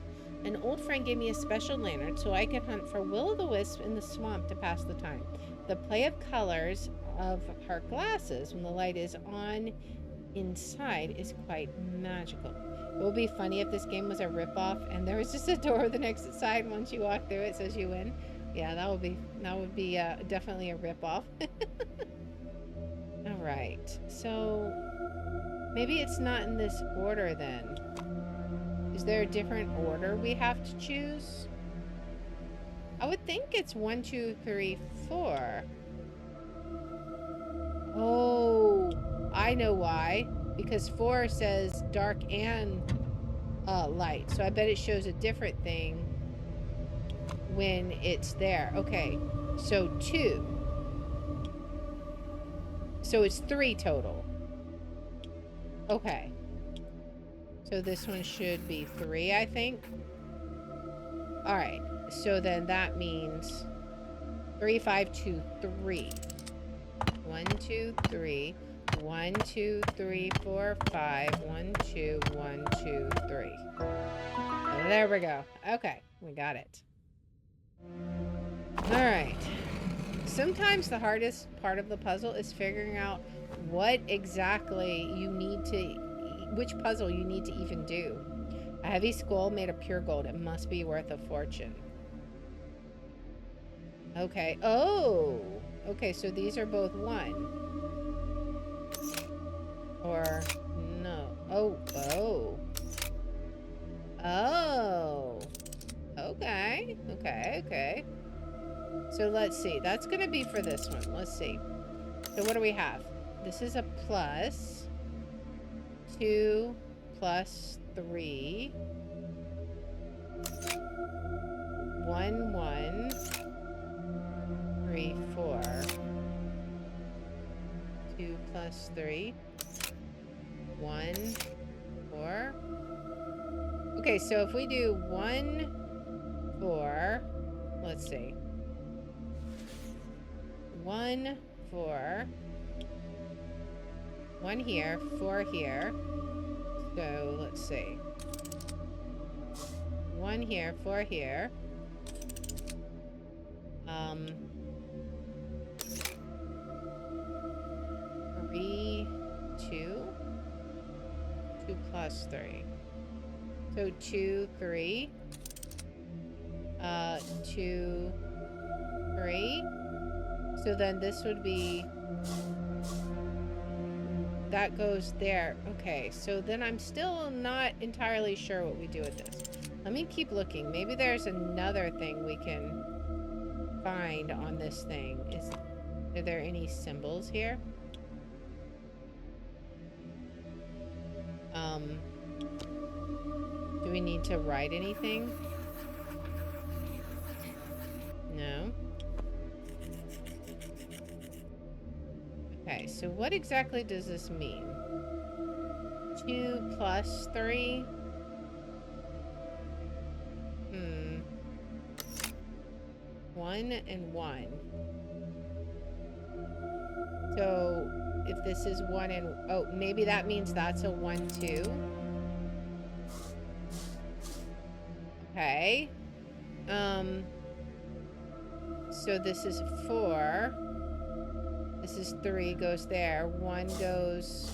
An old friend gave me a special lantern so I could hunt for will-o'-the-wisp in the swamp to pass the time. The play of colors of her glasses when the light is on inside is quite magical. It would be funny if this game was a rip-off and there was just a door on the next side. Once you walk through it says you win. Yeah, that would be definitely a rip-off. All right, so maybe it's not in this order then. Is there a different order we have to choose? I would think it's 1, 2, 3, 4. Oh, I know why. Because 4 says dark and light. So I bet it shows a different thing when it's there. Okay, so 2. So it's 3 total. Okay. So this one should be 3, I think. All right. So then that means 3, 5, 2, 3. 1, 2, 3. 1, 2, 3, 4, 5. 1, 2, 1, 2, 3. Oh, there we go. Okay, we got it. All right. Sometimes the hardest part of the puzzle is figuring out what exactly you need to, which puzzle you need to even do. A heavy skull made of pure gold. It must be worth a fortune. Okay. Oh. Okay, so these are both 1. Or no. Oh. Oh. Oh. Okay. Okay. Okay. So let's see. That's going to be for this one. Let's see. So what do we have? This is a plus. 2 plus 3. 1, 1. 3, 4. 2 plus 3. 1, 4. Okay, so if we do 1, 4. Let's see. 1, 4. 1 here, 4 here. So let's see. 1 here, 4 here. 3, 2. 2 plus 3. So 2, 3. 2, 3. So then this would be, that goes there. Okay, so then I'm still not entirely sure what we do with this. Let me keep looking. Maybe there's another thing we can find on this thing. Are there any symbols here? Do we need to write anything? No. Okay, so what exactly does this mean? 2 plus 3? 1 and 1. So if this is 1 and... Oh, maybe that means that's a 1, 2. Okay. So this is 4. This is 3, goes there. 1 goes...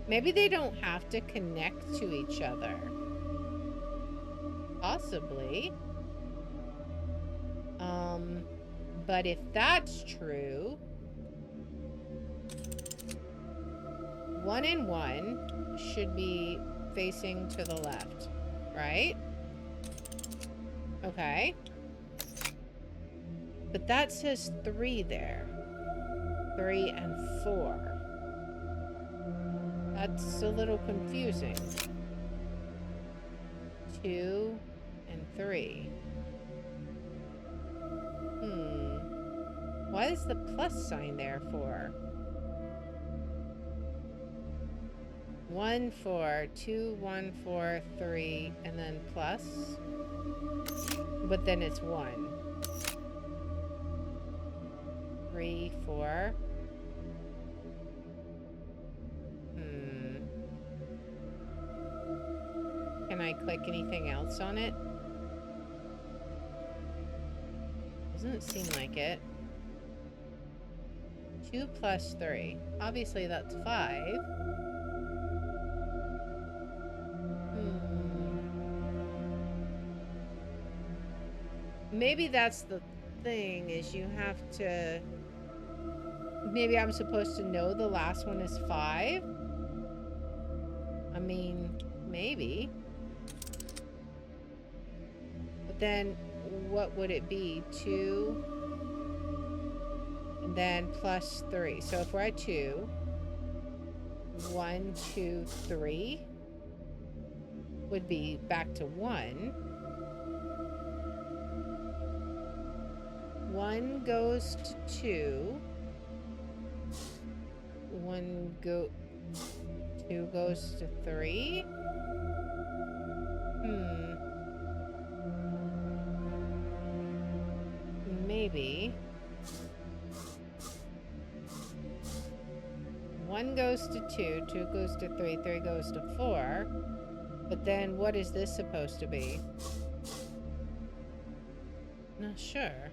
Maybe they don't have to connect to each other. Possibly. But if that's true... 1 and 1 should be facing to the left, right? Okay. But that says 3 there. 3 and 4. That's a little confusing. 2 and 3. What is the plus sign there for? 1, 4, 2, 1, 4, 3, and then plus. But then it's 1. 3, 4. Can I click anything else on it? Doesn't seem like it. 2 plus 3. Obviously that's 5. Maybe that's the thing, is you have to... Maybe I'm supposed to know the last one is 5? I mean, maybe. But then, what would it be? 2, and then plus 3. So if we're at 2, 1, 2, 3 would be back to 1. 1 goes to 2. 2 goes to 3. Maybe. 1 goes to 2, 2 goes to 3, 3 goes to 4. But then what is this supposed to be? Not sure.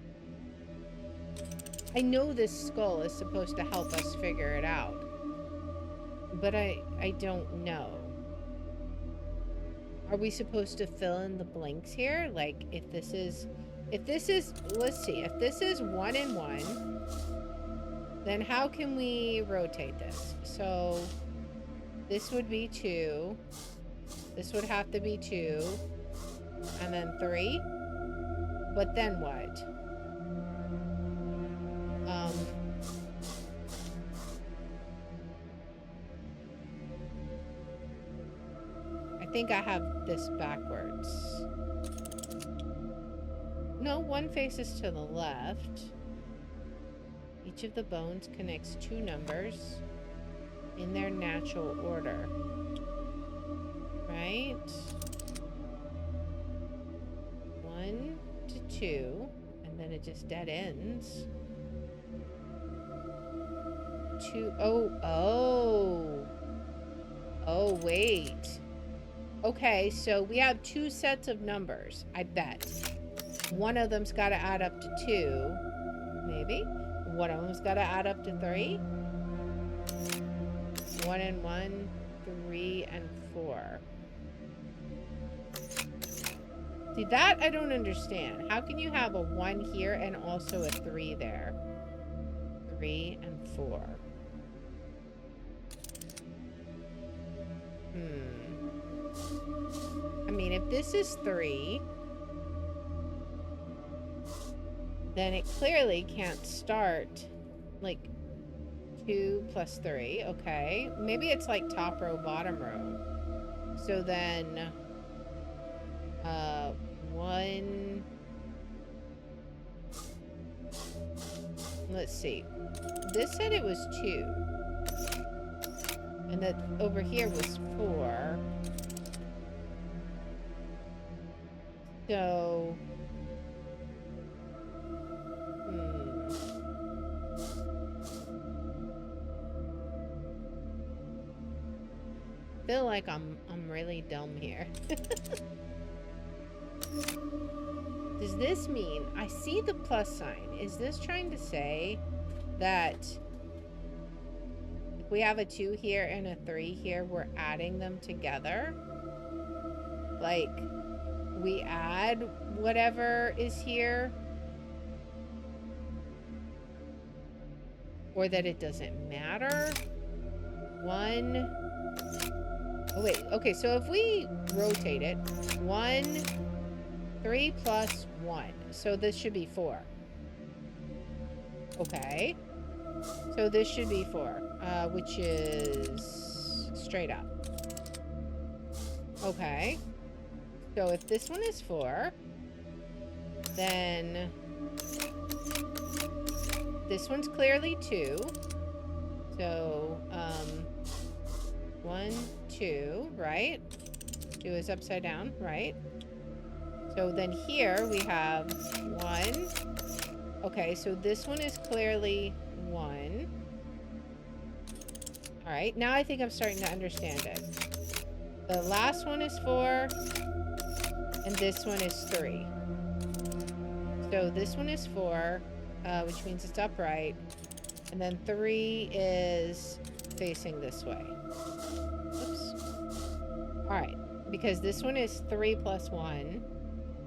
I know this skull is supposed to help us figure it out. But I don't know. Are we supposed to fill in the blanks here? Like, if this is, let's see, if this is 1 and 1, then how can we rotate this? So, this would be 2. This would have to be 2. And then 3. But then what? I think I have this backwards. No, 1 faces to the left. Each of the bones connects 2 numbers in their natural order. Right? 1 to 2, and then it just dead ends. 2, oh, wait. Okay, so we have 2 sets of numbers, I bet. One of them's got to add up to 2, maybe. One of them's got to add up to 3. 1 and 1, 3 and 4. See, that I don't understand. How can you have a 1 here and also a 3 there? 3 and 4. I mean, if this is 3, then it clearly can't start, like, 2 plus 3. Okay. Maybe it's like top row, bottom row. So then, 1... Let's see. This said it was 2. And that over here was 4. So... I feel like I'm really dumb here. Does this mean... I see the plus sign. Is this trying to say that if we have a 2 here and a 3 here, we're adding them together? Like, we add whatever is here? Or that it doesn't matter? 1... Oh, wait. Okay, so if we rotate it, 1, 3 plus 1. So this should be 4. Okay. So this should be 4, which is straight up. Okay. So if this one is 4, then this one's clearly 2. So, 1, 2, right? 2 is upside down, right? So then here we have 1. Okay, so this one is clearly 1. All right, now I think I'm starting to understand it. The last one is 4, and this one is 3. So this one is 4, which means it's upright, and then 3 is facing this way. Oops. All right, because this one is 3 plus 1.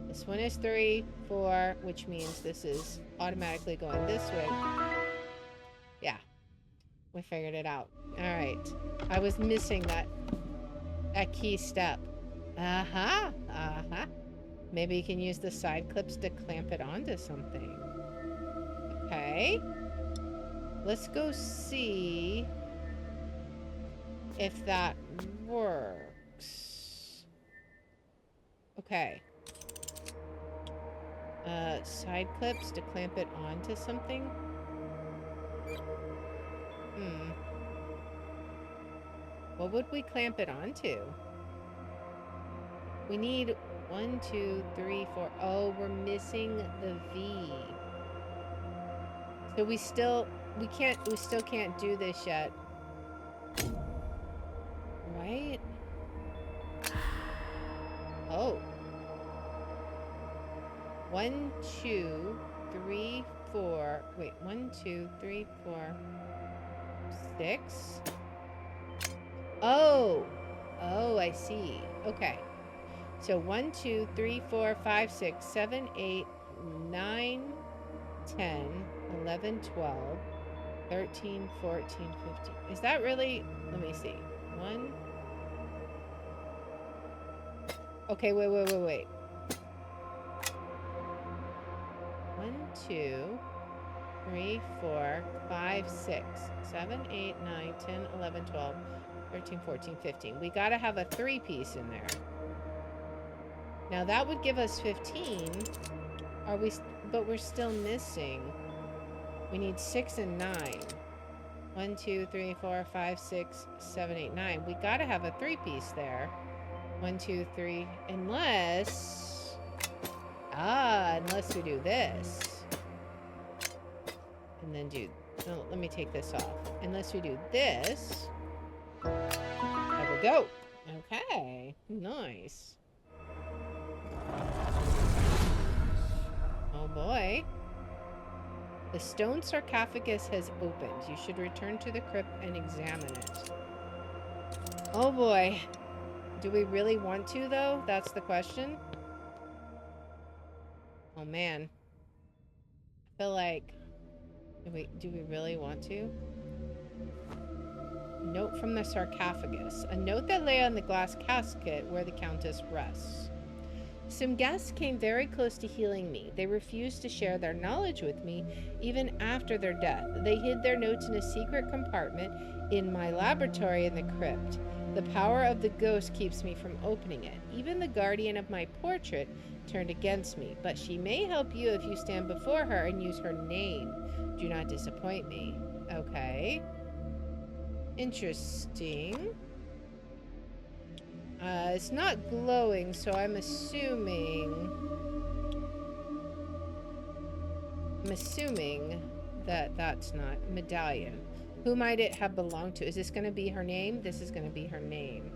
This one is 3, 4, which means this is automatically going this way. Yeah, we figured it out. All right, I was missing that key step. Maybe you can use the side clips to clamp it onto something. Okay, let's go see if that works. Okay. Side clips to clamp it onto something. What would we clamp it onto? We need 1, 2, 3, 4. Oh, we're missing the V. So we still can't do this yet. Right? Oh. 1, 2, 3, 4. Wait, 1, 2, 3, 4, 6. Oh. Oh, I see. Okay. So 1, 2, 3, 4, 5, 6, 7, 8, 9, 10, 11, 12, 13, 14, 15. Is that really? Let me see. 1. Okay, wait. 1, 2, 3, 4, 5, 6, 7, 8, 9, 10, 11, 12, 13, 14, 15. We gotta have a 3-piece in there. Now that would give us 15. But we're still missing. We need 6 and 9. 1, 2, 3, 4, 5, 6, 7, 8, 9. We gotta have a 3-piece there. 1, 2, 3. Unless we do this. And then no, let me take this off. Unless we do this. There we go. Okay. Nice. Oh boy. The stone sarcophagus has opened. You should return to the crypt and examine it. Oh boy. Do we really want to, though? That's the question. Oh man. I feel like... Do we really want to? Note from the sarcophagus. A note that lay on the glass casket where the Countess rests. Some guests came very close to healing me. They refused to share their knowledge with me even after their death. They hid their notes in a secret compartment in my laboratory in the crypt. The power of the ghost keeps me from opening it. Even the guardian of my portrait turned against me, but she may help you if you stand before her and use her name. Do not disappoint me. Okay. Interesting. It's not glowing, so I'm assuming that that's not medallion. Who might it have belonged to? Is this going to be her name? This is going to be her name.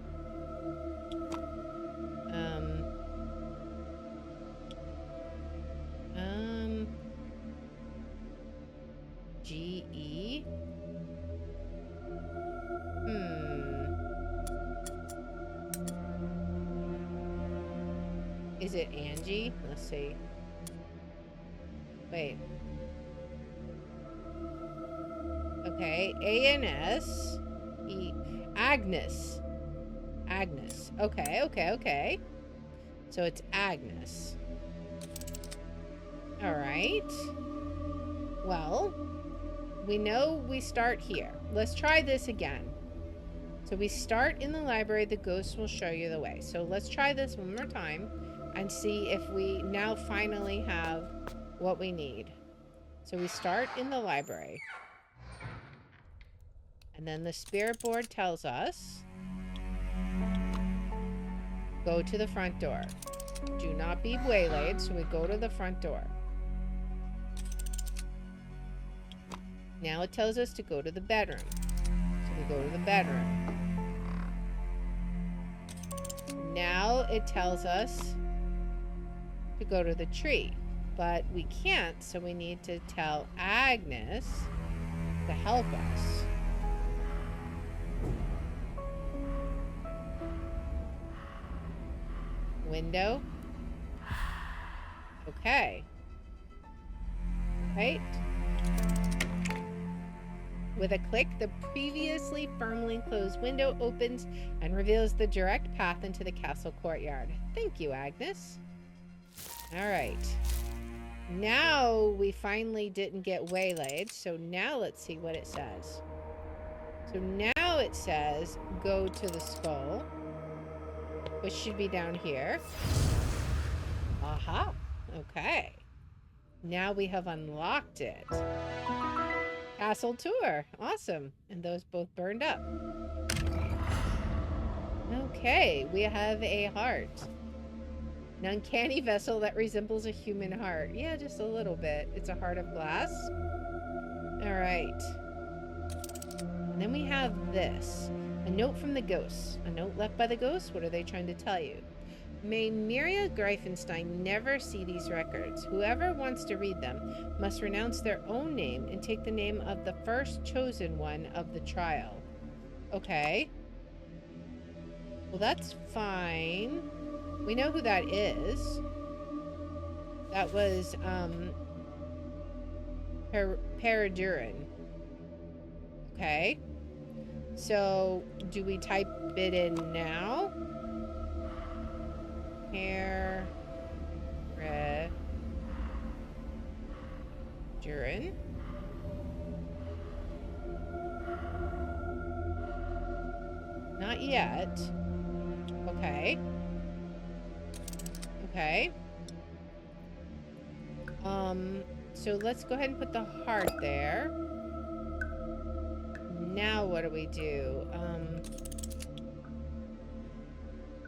G-E? Is it Angie? Let's see. Wait. Okay, A-N-S-E... Agnes. Agnes. Okay. So it's Agnes. Alright. Well, we know we start here. Let's try this again. So we start in the library. The ghost will show you the way. So let's try this one more time and see if we now finally have what we need. So we start in the library. And then the spirit board tells us, go to the front door. Do not be waylaid, so we go to the front door. Now it tells us to go to the bedroom. So we go to the bedroom. Now it tells us to go to the tree. But we can't, so we need to tell Agnes to help us. Window. Okay. Right. With a click, the previously firmly closed window opens and reveals the direct path into the castle courtyard. Thank you, Agnes. All right. Now we finally didn't get waylaid, so now let's see what it says. So now it says, go to the skull, which should be down here. Aha. Okay. Now we have unlocked it. Castle tour. Awesome. And those both burned up. Okay, we have a heart. An uncanny vessel that resembles a human heart. Yeah, just a little bit. It's a heart of glass. All right. And then we have this. A note from the ghosts. A note left by the ghosts? What are they trying to tell you? May Miria Greifenstein never see these records. Whoever wants to read them must renounce their own name and take the name of the first chosen one of the trial. Okay. Well, that's fine. We know who that is. That was, Paradurin. Okay. So, do we type it in now? Paradurin. Not yet. Okay. Okay. So let's go ahead and put the heart there. Now what do we do?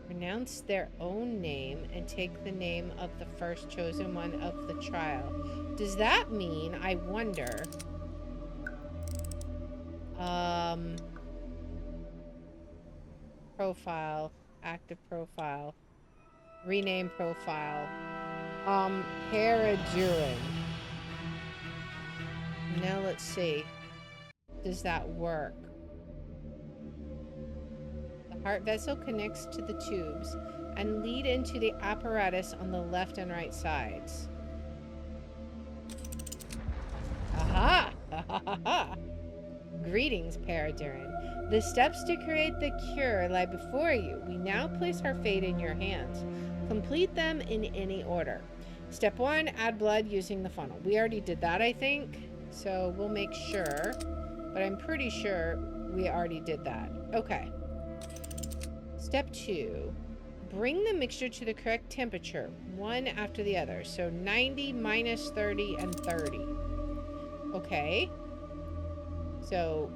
Renounce their own name and take the name of the first chosen one of the trial. Does that mean, I wonder, profile, active profile, rename profile, Paradurin. Now let's see. Does that work? The heart vessel connects to the tubes and lead into the apparatus on the left and right sides. Aha! Greetings, Paradurin. The steps to create the cure lie before you. We now place our fate in your hands. Complete them in any order. Step 1, add blood using the funnel. We already did that, I think. So we'll make sure. But I'm pretty sure we already did that. Okay. Step 2. Bring the mixture to the correct temperature, one after the other. So 90, minus 30, and 30. Okay. So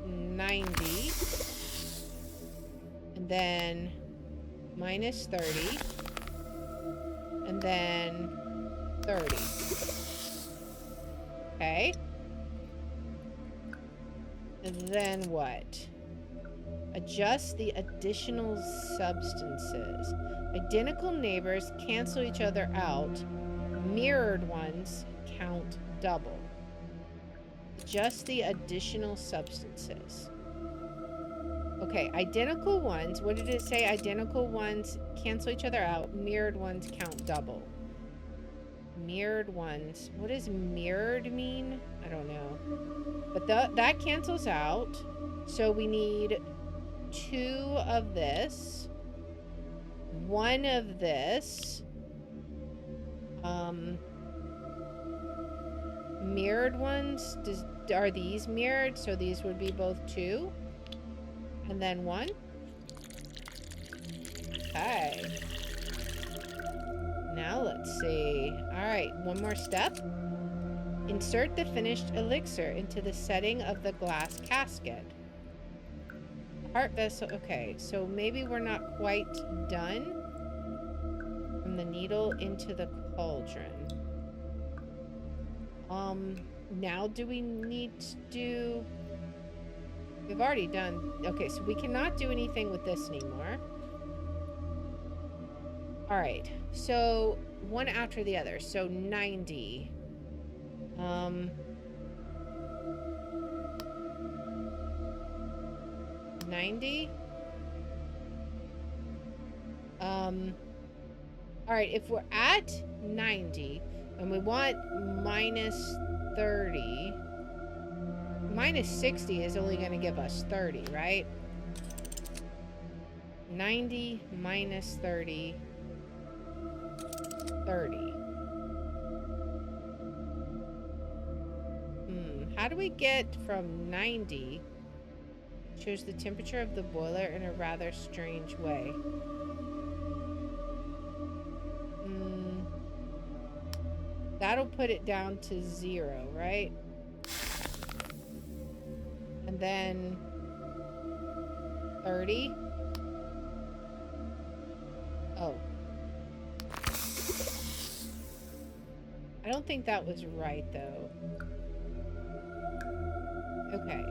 90. And then minus 30. And then 30. Okay. And then what? Adjust the additional substances. Identical neighbors cancel each other out. Mirrored ones count double. Adjust the additional substances. Okay, identical ones. What did it say? Identical ones cancel each other out. Mirrored ones count double. Mirrored ones. What does mirrored mean? I don't know. But that cancels out. So we need 2 of this. 1 of this. Mirrored ones. Are these mirrored? So these would be both 2. And then 1. Okay. Now let's see. Alright, one more step. Insert the finished elixir into the setting of the glass casket. Heart vessel. Okay, so maybe we're not quite done. From the needle into the cauldron. Now do we need to do... We've already done... Okay, so we cannot do anything with this anymore. Alright, so one after the other. So 90. 90. Alright, if we're at 90 and we want minus 30, minus 60 is only going to give us 30, right? 90 minus 30, 30. How do we get from 90? Shows the temperature of the boiler in a rather strange way. That'll put it down to 0, right? And then 30. Oh. I don't think that was right, though. Okay.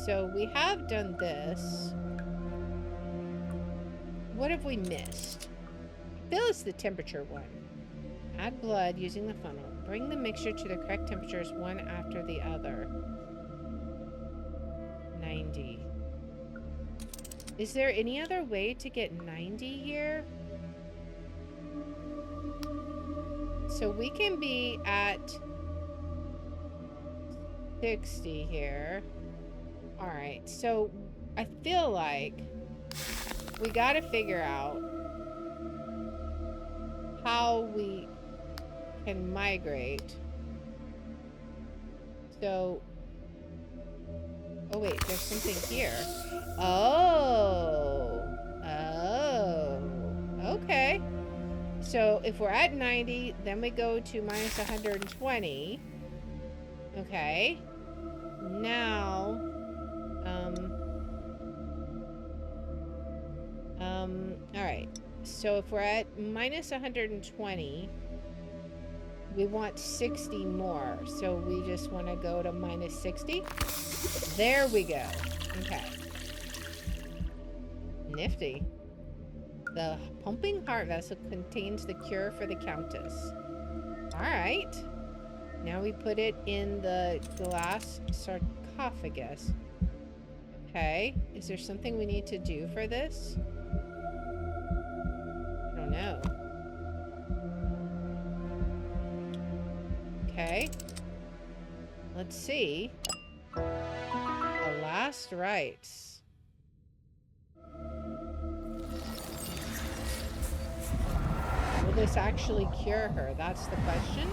So we have done this. What have we missed? I feel it's the temperature one. Add blood using the funnel. Bring the mixture to the correct temperatures one after the other. 90. Is there any other way to get 90 here? So we can be at 60 here. All right. So I feel like we got to figure out how we can migrate. So, oh wait, there's something here. Oh, okay. So if we're at 90, then we go to minus 120. Okay. Now, all right. So if we're at minus 120, we want 60 more. So we just want to go to minus 60. There we go. Okay. Nifty. The pumping heart vessel contains the cure for the Countess. All right. Now we put it in the glass sarcophagus. Okay. Is there something we need to do for this? I don't know. Okay. Let's see. The last rites. Will this actually cure her? That's the question.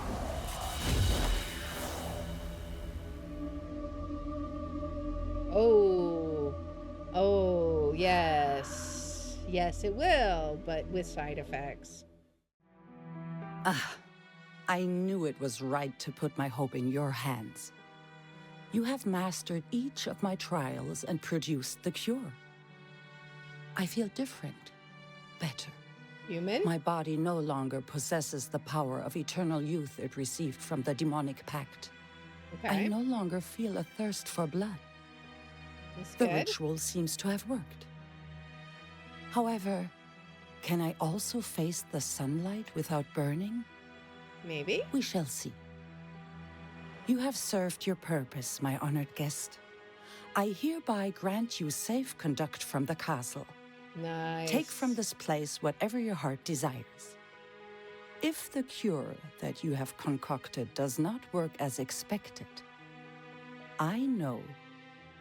Oh. Oh, yes. Yes, it will, but with side effects. Ah, I knew it was right to put my hope in your hands. You have mastered each of my trials and produced the cure. I feel different, better. Human? My body no longer possesses the power of eternal youth it received from the demonic pact. Okay. I no longer feel a thirst for blood. That's The good. ritual seems to have worked. However, can I also face the sunlight without burning? Maybe. We shall see. You have served your purpose, my honored guest. I hereby grant you safe conduct from the castle. Nice. Take from this place whatever your heart desires. If the cure that you have concocted does not work as expected, I know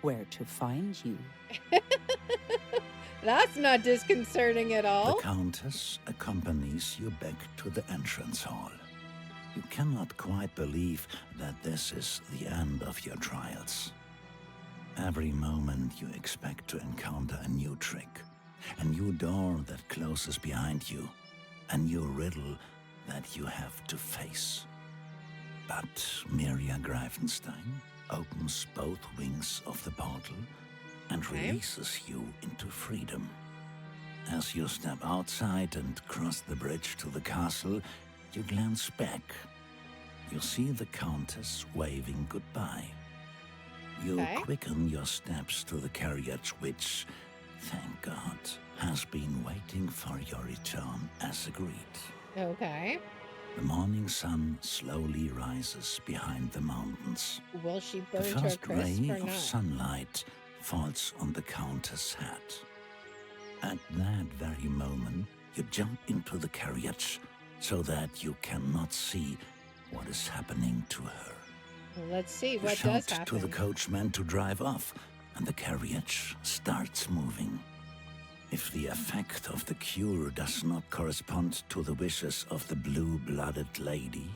where to find you. That's not disconcerting at all. The Countess accompanies you back to the entrance hall. You cannot quite believe that this is the end of your trials. Every moment you expect to encounter a new trick, a new door that closes behind you, a new riddle that you have to face. But Miria Greifenstein opens both wings of the portal and releases you into freedom. As you step outside and cross the bridge to the castle, you glance back. You see the Countess waving goodbye. You quicken your steps to the carriage which, thank God, has been waiting for your return as agreed. Okay. The morning sun slowly rises behind the mountains. Will she The burn to a first crisp ray or of not? sunlight falls on the Countess' hat. At that very moment, you jump into the carriage so that you cannot see what is happening to her. Well, let's see You what does shout happen. to the coachman to drive off, and the carriage starts moving. If the effect of the cure does not correspond to the wishes of the blue-blooded lady,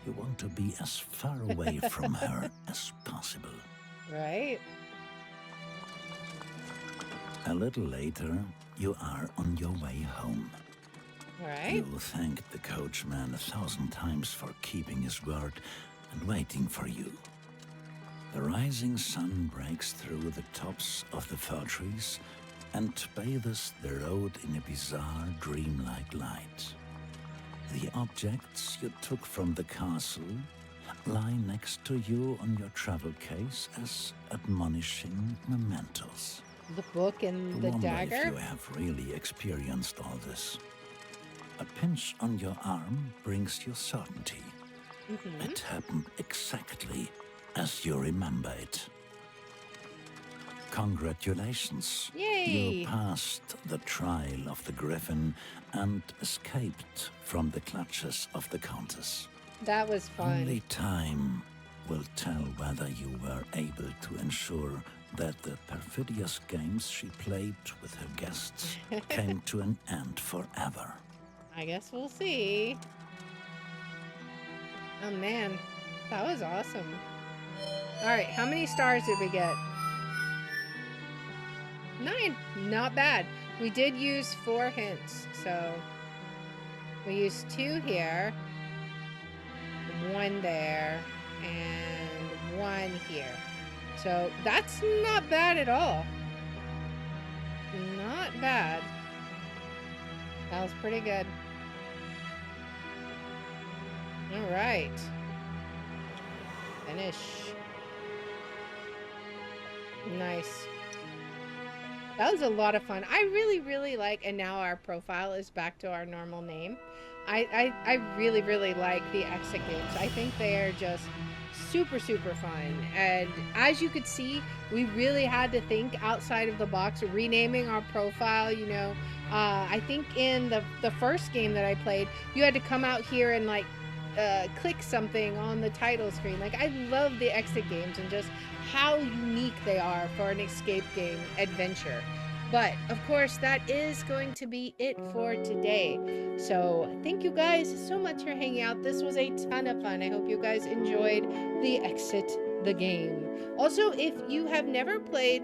you want to be as far away from her as possible. Right? A little later, you are on your way home. All right. You thanked the coachman 1,000 times for keeping his word and waiting for you. The rising sun breaks through the tops of the fir trees and bathes the road in a bizarre, dreamlike light. The objects you took from the castle lie next to you on your travel case as admonishing mementos. The book and the Wonder dagger? if you have really experienced all this. A pinch on your arm brings you certainty. It happened exactly as you remember it. Congratulations. Yay! You passed the trial of the Griffin and escaped from the clutches of the Countess. That was fun. Only time will tell whether you were able to ensure that the perfidious games she played with her guests came to an end forever. I guess we'll see. Oh man, that was awesome. All right, how many stars did we get? 9. Not bad. We did use 4 hints, so we used 2 here, 1 there, and 1 here. So that's not bad at all. Not bad. That was pretty good. All right. Finish. Nice. That was a lot of fun. I really like, and now our profile is back to our normal name. I really like the exit games. I think they are just super fun. And as you could see, we really had to think outside of the box, renaming our profile, you know. I think in the first game that I played, you had to come out here and like click something on the title screen. Like, I love the exit games and just how unique they are for an escape game adventure. But of course, that is going to be it for today. So thank you guys so much for hanging out. This was a ton of fun. I hope you guys enjoyed the exit the game. Also, if you have never played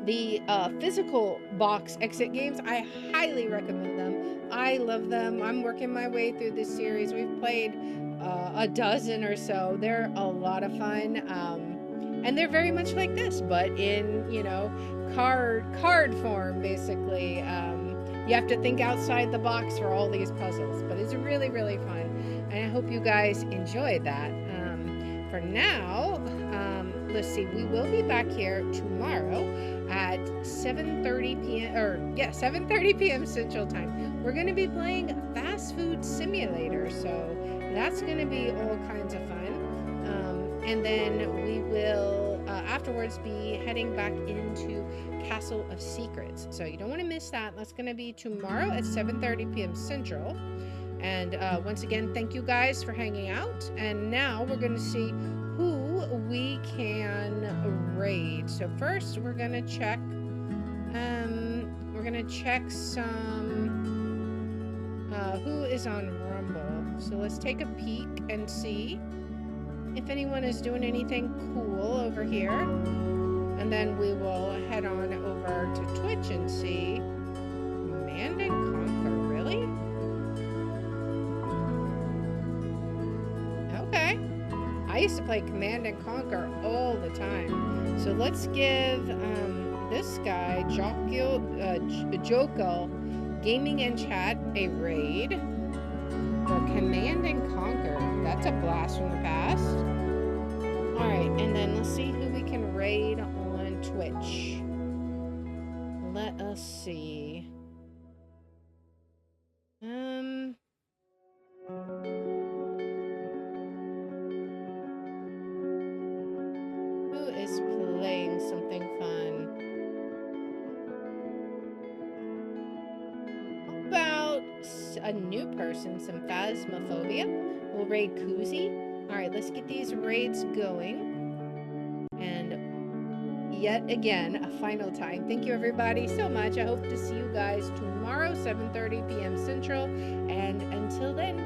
the physical box exit games, I highly recommend them. I love them. I'm working my way through this series. We've played a dozen or so. They're a lot of fun. And they're very much like this, but in, you know, card form, basically. You have to think outside the box for all these puzzles, but it's really fun. And I hope you guys enjoyed that. For now, let's see, we will be back here tomorrow at 7:30 p.m. or 7:30 p.m. Central Time. We're going to be playing Fast Food Simulator, so that's going to be all kinds of fun. And then we will afterwards be heading back into Castle of Secrets. So you don't want to miss that. That's going to be tomorrow at 7:30 p.m. Central. And once again, thank you guys for hanging out. And now we're going to see who we can raid. So first, we're going to check. Some. Who is on Rumble. So let's take a peek and see if anyone is doing anything cool over here. And then we will head on over to Twitch and see. Command and Conquer, really? Okay. I used to play Command and Conquer all the time. So let's give this guy, Jokel Gaming and Chat, a raid for Command and Conquer. That's a blast from the past. Alright, and then let's see who we can raid on Twitch. Let us see. Who is playing something fun? How about a new person, some Phasmophobia? We'll raid Koozie. Alright, let's get these raids going. And yet again, a final time. Thank you everybody so much. I hope to see you guys tomorrow, 7:30 p.m. Central. And until then,